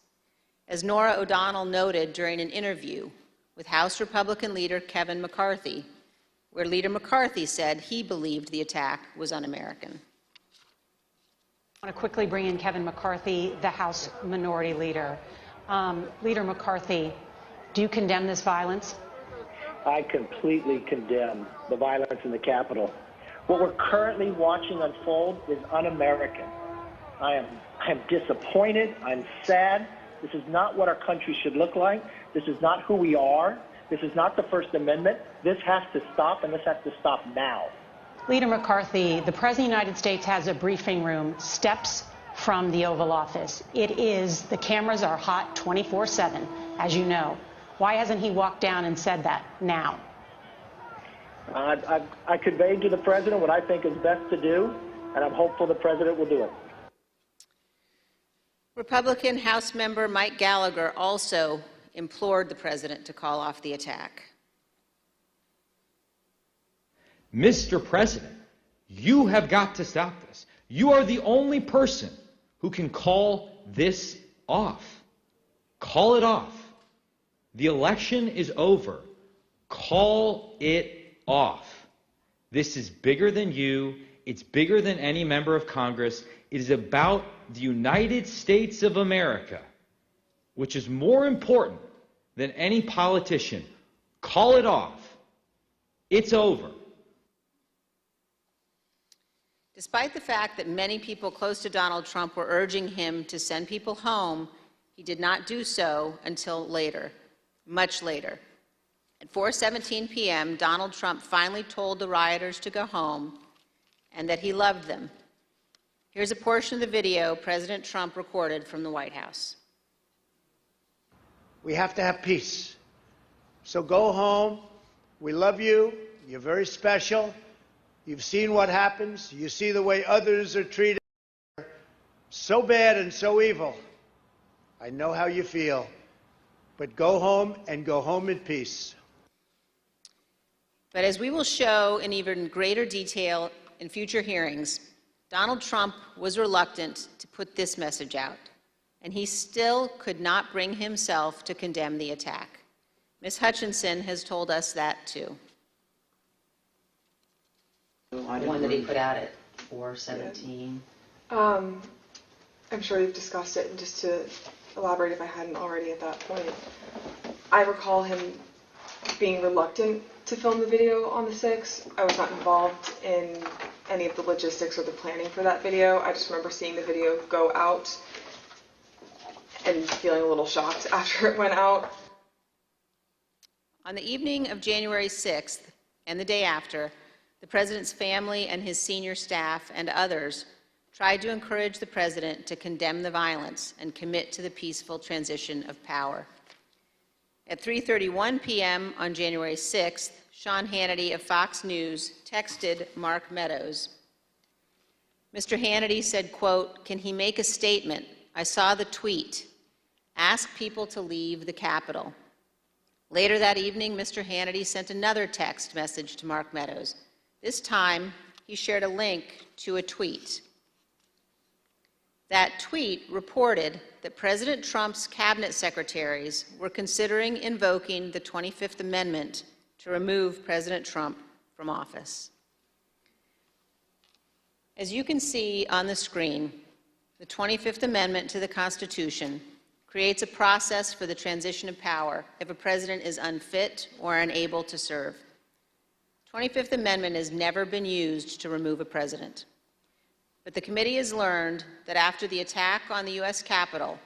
As Norah O'Donnell noted during an interview with House Republican leader Kevin McCarthy, where Leader McCarthy said he believed the attack was un-American. I want to quickly bring in Kevin McCarthy, the House Minority Leader. Leader McCarthy, do you condemn this violence? I completely condemn the violence in the Capitol. What we're currently watching unfold is un-American. I am disappointed. I'm sad. This is not what our country should look like. This is not who we are. This is not the First Amendment. This has to stop, and this has to stop now. Leader McCarthy, the President of the United States has a briefing room steps from the Oval Office. The cameras are hot 24/7, as you know. Why hasn't he walked down and said that now? I conveyed to the president what I think is best to do, and I'm hopeful the president will do it. Republican House member Mike Gallagher also implored the president to call off the attack. Mr. President, you have got to stop this. You are the only person who can call this off. Call it off. The election is over. Call it off. This is bigger than you. It's bigger than any member of Congress. It is about the United States of America, which is more important than any politician. Call it off. It's over. Despite the fact that many people close to Donald Trump were urging him to send people home, he did not do so until later, much later. At 4:17 p.m., Donald Trump finally told the rioters to go home and that he loved them. Here's a portion of the video President Trump recorded from the White House. We have to have peace. So go home. We love you. You're very special. You've seen what happens. You see the way others are treated. So bad and so evil. I know how you feel. But go home and go home in peace. But as we will show in even greater detail in future hearings, Donald Trump was reluctant to put this message out, and he still could not bring himself to condemn the attack. Ms. Hutchinson has told us that too. The one that he put out at 4:17. I'm sure you've discussed it, and just to elaborate if I hadn't already at that point, I recall him being reluctant to film the video on the 6th. I was not involved in any of the logistics or the planning for that video. I just remember seeing the video go out and feeling a little shocked after it went out. On the evening of January 6th and the day after, the president's family and his senior staff and others tried to encourage the president to condemn the violence and commit to the peaceful transition of power. At 3:31 p.m. on January 6th, Sean Hannity of Fox News texted Mark Meadows. Mr. Hannity said, quote, "Can he make a statement? I saw the tweet. Ask people to leave the Capitol." Later that evening, Mr. Hannity sent another text message to Mark Meadows. This time, he shared a link to a tweet. That tweet reported that President Trump's cabinet secretaries were considering invoking the 25th Amendment to remove President Trump from office. As you can see on the screen, the 25th Amendment to the Constitution creates a process for the transition of power if a president is unfit or unable to serve. The 25th Amendment has never been used to remove a president. But the committee has learned that after the attack on the U.S. Capitol,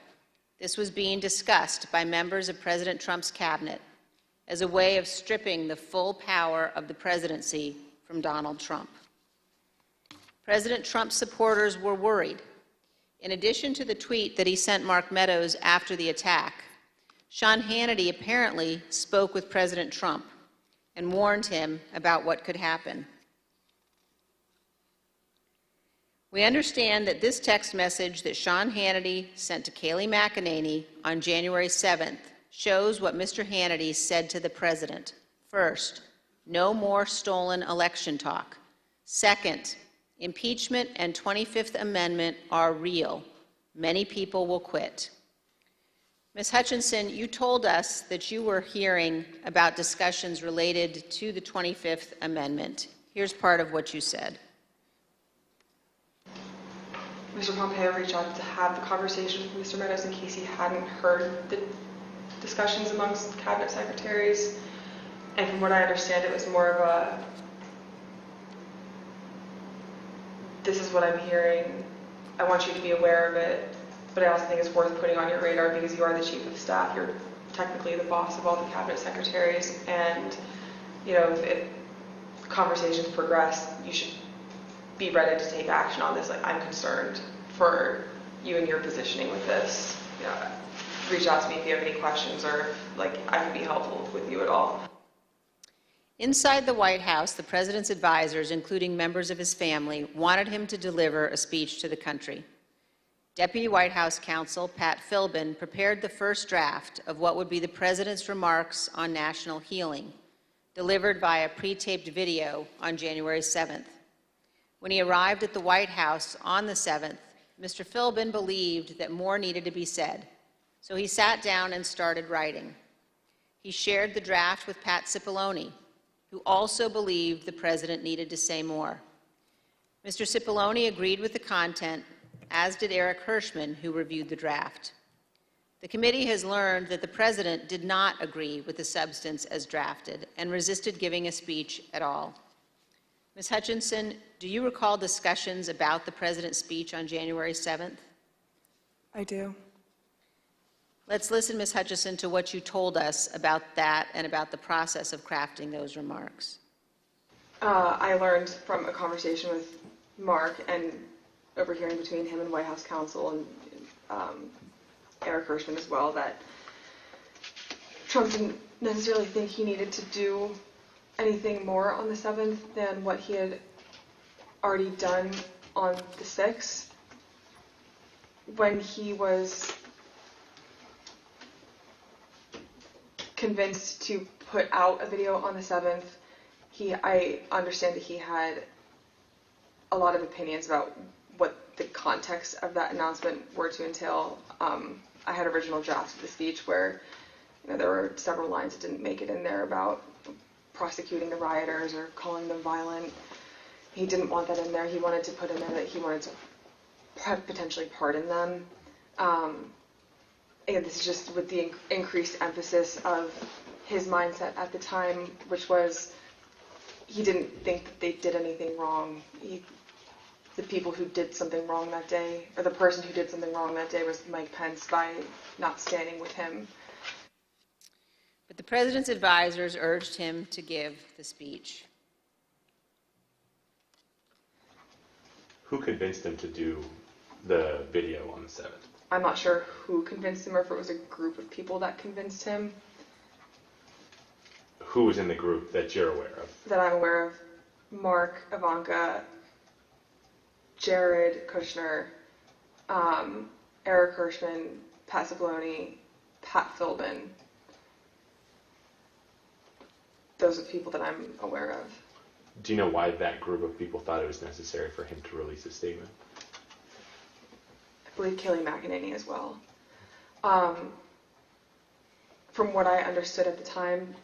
this was being discussed by members of President Trump's cabinet as a way of stripping the full power of the presidency from Donald Trump. President Trump's supporters were worried. In addition to the tweet that he sent Mark Meadows after the attack, Sean Hannity apparently spoke with President Trump and warned him about what could happen. We understand that this text message that Sean Hannity sent to Kayleigh McEnany on January 7th shows what Mr. Hannity said to the president. First, no more stolen election talk. Second, impeachment and 25th Amendment are real. Many people will quit. Ms. Hutchinson, you told us that you were hearing about discussions related to the 25th Amendment. Here's part of what you said. Mr. Pompeo reached out to have the conversation with Mr. Meadows in case he hadn't heard the discussions amongst cabinet secretaries. And from what I understand, it was more of a, this is what I'm hearing, I want you to be aware of it, but I also think it's worth putting on your radar because you are the chief of staff. You're technically the boss of all the cabinet secretaries, and you know, if conversations progress, you should be ready to take action on this. Like, I'm concerned for you and your positioning with this. You know, reach out to me if you have any questions or like I can be helpful with you at all. Inside the White House, the president's advisors, including members of his family, wanted him to deliver a speech to the country. Deputy White House counsel Pat Philbin prepared the first draft of what would be the president's remarks on national healing, delivered via pre-taped video on January 7th. When he arrived at the White House on the 7th, Mr. Philbin believed that more needed to be said, so he sat down and started writing. He shared the draft with Pat Cipollone, who also believed the president needed to say more. Mr. Cipollone agreed with the content, as did Eric Hirschman, who reviewed the draft. The committee has learned that the president did not agree with the substance as drafted and resisted giving a speech at all. Ms. Hutchinson, do you recall discussions about the president's speech on January 7th? I do. Let's listen, Ms. Hutchinson, to what you told us about that and about the process of crafting those remarks. I learned from a conversation with Mark and overhearing between him and White House counsel and Eric Hirschman as well that Trump didn't necessarily think he needed to do anything more on the 7th than what he had already done on the 6th. When he was convinced to put out a video on the 7th, I understand that he had a lot of opinions about what the context of that announcement were to entail. I had original drafts of the speech where there were several lines that didn't make it in there about prosecuting the rioters or calling them violent. He didn't want that in there. He wanted to put in there that he wanted to potentially pardon them. And this is just with the increased emphasis of his mindset at the time, which was he didn't think that they did anything wrong. The people who did something wrong that day, or the person who did something wrong that day, was Mike Pence by not standing with him. But the president's advisors urged him to give the speech. Who convinced him to do the video on the 7th? I'm not sure who convinced him or if it was a group of people that convinced him. Who was in the group that you're aware of? That I'm aware of. Mark, Ivanka, Jared Kushner, Eric Hirschman, Pat Cipollone, Pat Philbin. Those are the people that I'm aware of. Do you know why that group of people thought it was necessary for him to release a statement? I believe Kelly McEnany as well. From what I understood at the time,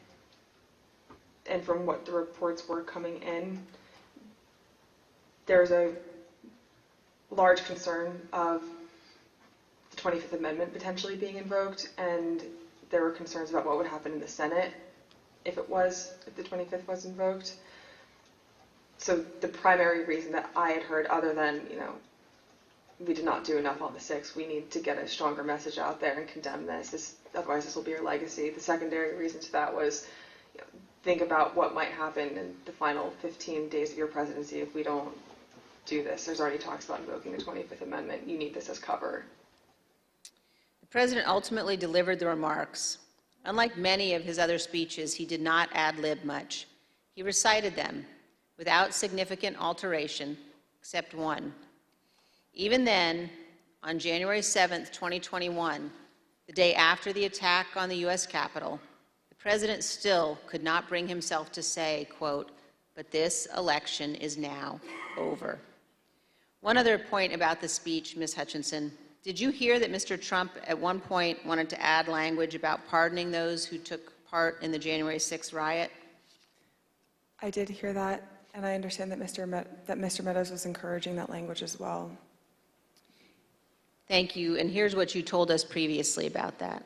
and from what the reports were coming in, there's a large concern of the 25th Amendment potentially being invoked, and there were concerns about what would happen in the Senate if the 25th was invoked. So the primary reason that I had heard, other than, we did not do enough on the 6th, we need to get a stronger message out there and condemn this, otherwise this will be your legacy. The secondary reason to that was, think about what might happen in the final 15 days of your presidency if we don't do this. There's already talks about invoking the 25th Amendment. You need this as cover. The president ultimately delivered the remarks. Unlike many of his other speeches, he did not ad-lib much. He recited them without significant alteration, except one. Even then, on January 7th, 2021, the day after the attack on the U.S. Capitol, the president still could not bring himself to say, quote, "But this election is now over." One other point about the speech, Ms. Hutchinson. Did you hear that Mr. Trump at one point wanted to add language about pardoning those who took part in the January 6th riot? I did hear that, and I understand that Mr. Meadows was encouraging that language as well. Thank you, and here's what you told us previously about that.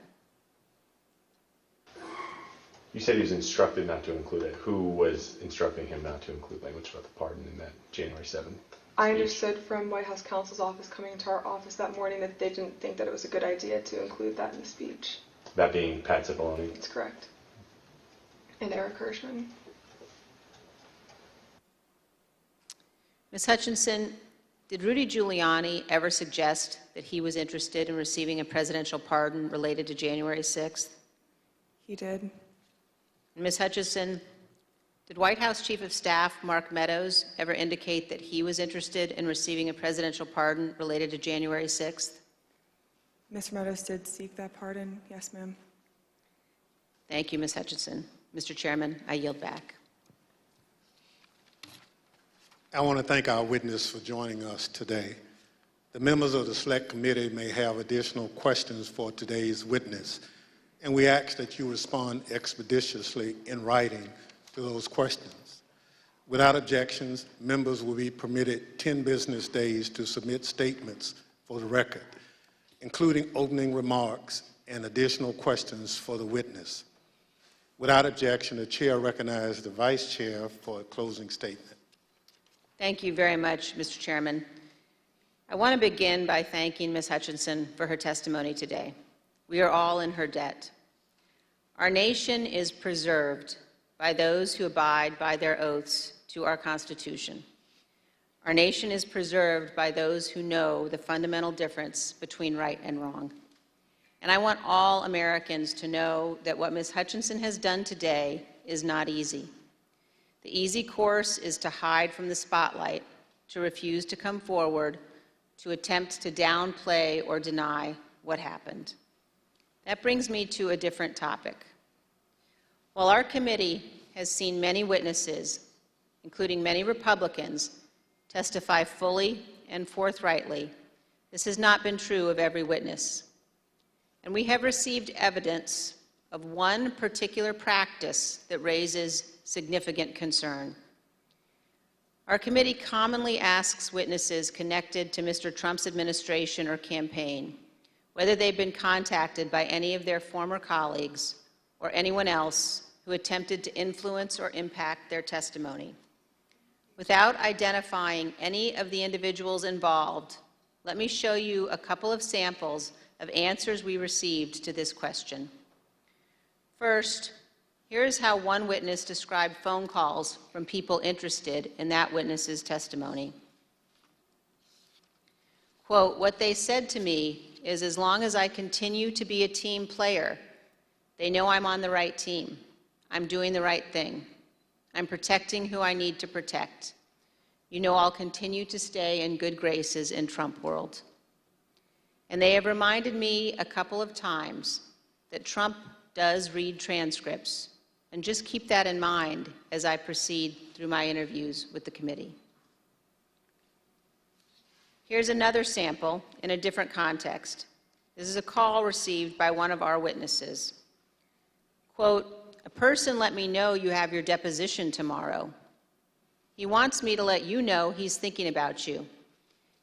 You said he was instructed not to include it. Who was instructing him not to include language about the pardon in that January 7th? I understood from White House counsel's office coming into our office that morning that they didn't think that it was a good idea to include that in the speech. That being Pat Cipollone? That's correct. And Eric Hirschman. Ms. Hutchinson, did Rudy Giuliani ever suggest that he was interested in receiving a presidential pardon related to January 6th? He did. Ms. Hutchinson, did White House Chief of Staff Mark Meadows ever indicate that he was interested in receiving a presidential pardon related to January 6th? Mr. Meadows did seek that pardon. Yes, ma'am. Thank you, Ms. Hutchinson. Mr. Chairman, I yield back. I want to thank our witness for joining us today. The members of the Select Committee may have additional questions for today's witness, and we ask that you respond expeditiously in writing to those questions. Without objections, members will be permitted 10 business days to submit statements for the record, including opening remarks and additional questions for the witness. Without objection, the chair recognizes the vice chair for a closing statement. Thank you very much, Mr. Chairman. I want to begin by thanking Ms. Hutchinson for her testimony today. We are all in her debt. Our nation is preserved by those who abide by their oaths to our Constitution. Our nation is preserved by those who know the fundamental difference between right and wrong. And I want all Americans to know that what Ms. Hutchinson has done today is not easy. The easy course is to hide from the spotlight, to refuse to come forward, to attempt to downplay or deny what happened. That brings me to a different topic. While our committee has seen many witnesses, including many Republicans, testify fully and forthrightly, this has not been true of every witness. And we have received evidence of one particular practice that raises significant concern. Our committee commonly asks witnesses connected to Mr. Trump's administration or campaign whether they've been contacted by any of their former colleagues or anyone else who attempted to influence or impact their testimony. Without identifying any of the individuals involved, let me show you a couple of samples of answers we received to this question. First, here's how one witness described phone calls from people interested in that witness's testimony. Quote, "What they said to me is as long as I continue to be a team player, they know I'm on the right team. I'm doing the right thing. I'm protecting who I need to protect. You know I'll continue to stay in good graces in Trump world. And they have reminded me a couple of times that Trump does read transcripts, and just keep that in mind as I proceed through my interviews with the committee." Here's another sample in a different context. This is a call received by one of our witnesses. Quote, "A person let me know you have your deposition tomorrow. He wants me to let you know he's thinking about you.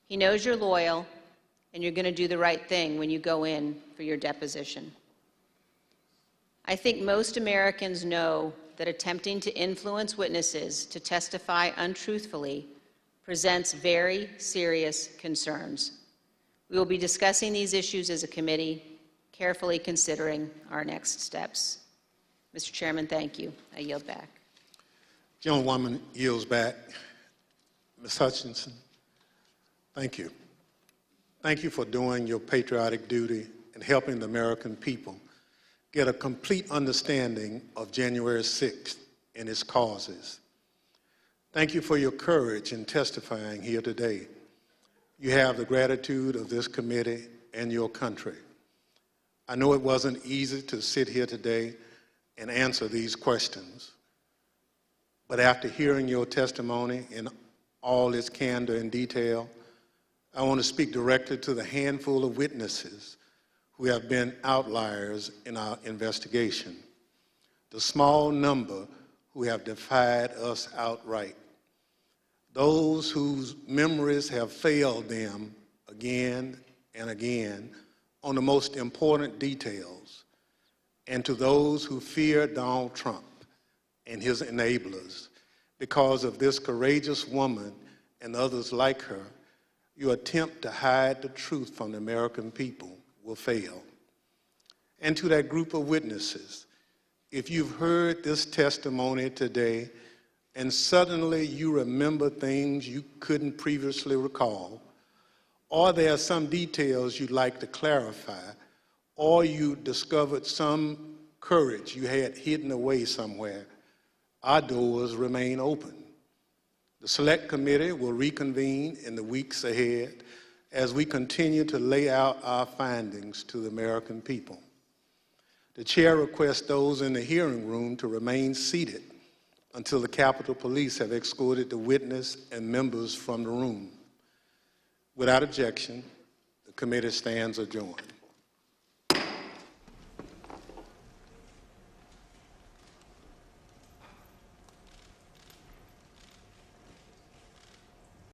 He knows you're loyal and you're going to do the right thing when you go in for your deposition." I think most Americans know that attempting to influence witnesses to testify untruthfully presents very serious concerns. We will be discussing these issues as a committee, carefully considering our next steps. Mr. Chairman, thank you. I yield back. Gentlewoman yields back. Ms. Hutchinson, thank you. Thank you for doing your patriotic duty and helping the American people get a complete understanding of January 6th and its causes. Thank you for your courage in testifying here today. You have the gratitude of this committee and your country. I know it wasn't easy to sit here today and answer these questions, but after hearing your testimony in all its candor and detail, I want to speak directly to the handful of witnesses who have been outliers in our investigation, the small number who have defied us outright, those whose memories have failed them again and again on the most important details, and to those who fear Donald Trump and his enablers. Because of this courageous woman and others like her, your attempt to hide the truth from the American people will fail. And to that group of witnesses, if you've heard this testimony today and suddenly you remember things you couldn't previously recall, or there are some details you'd like to clarify, or you discovered some courage you had hidden away somewhere, our doors remain open. The Select Committee will reconvene in the weeks ahead as we continue to lay out our findings to the American people. The chair requests those in the hearing room to remain seated until the Capitol Police have escorted the witness and members from the room. Without objection, the committee stands adjourned.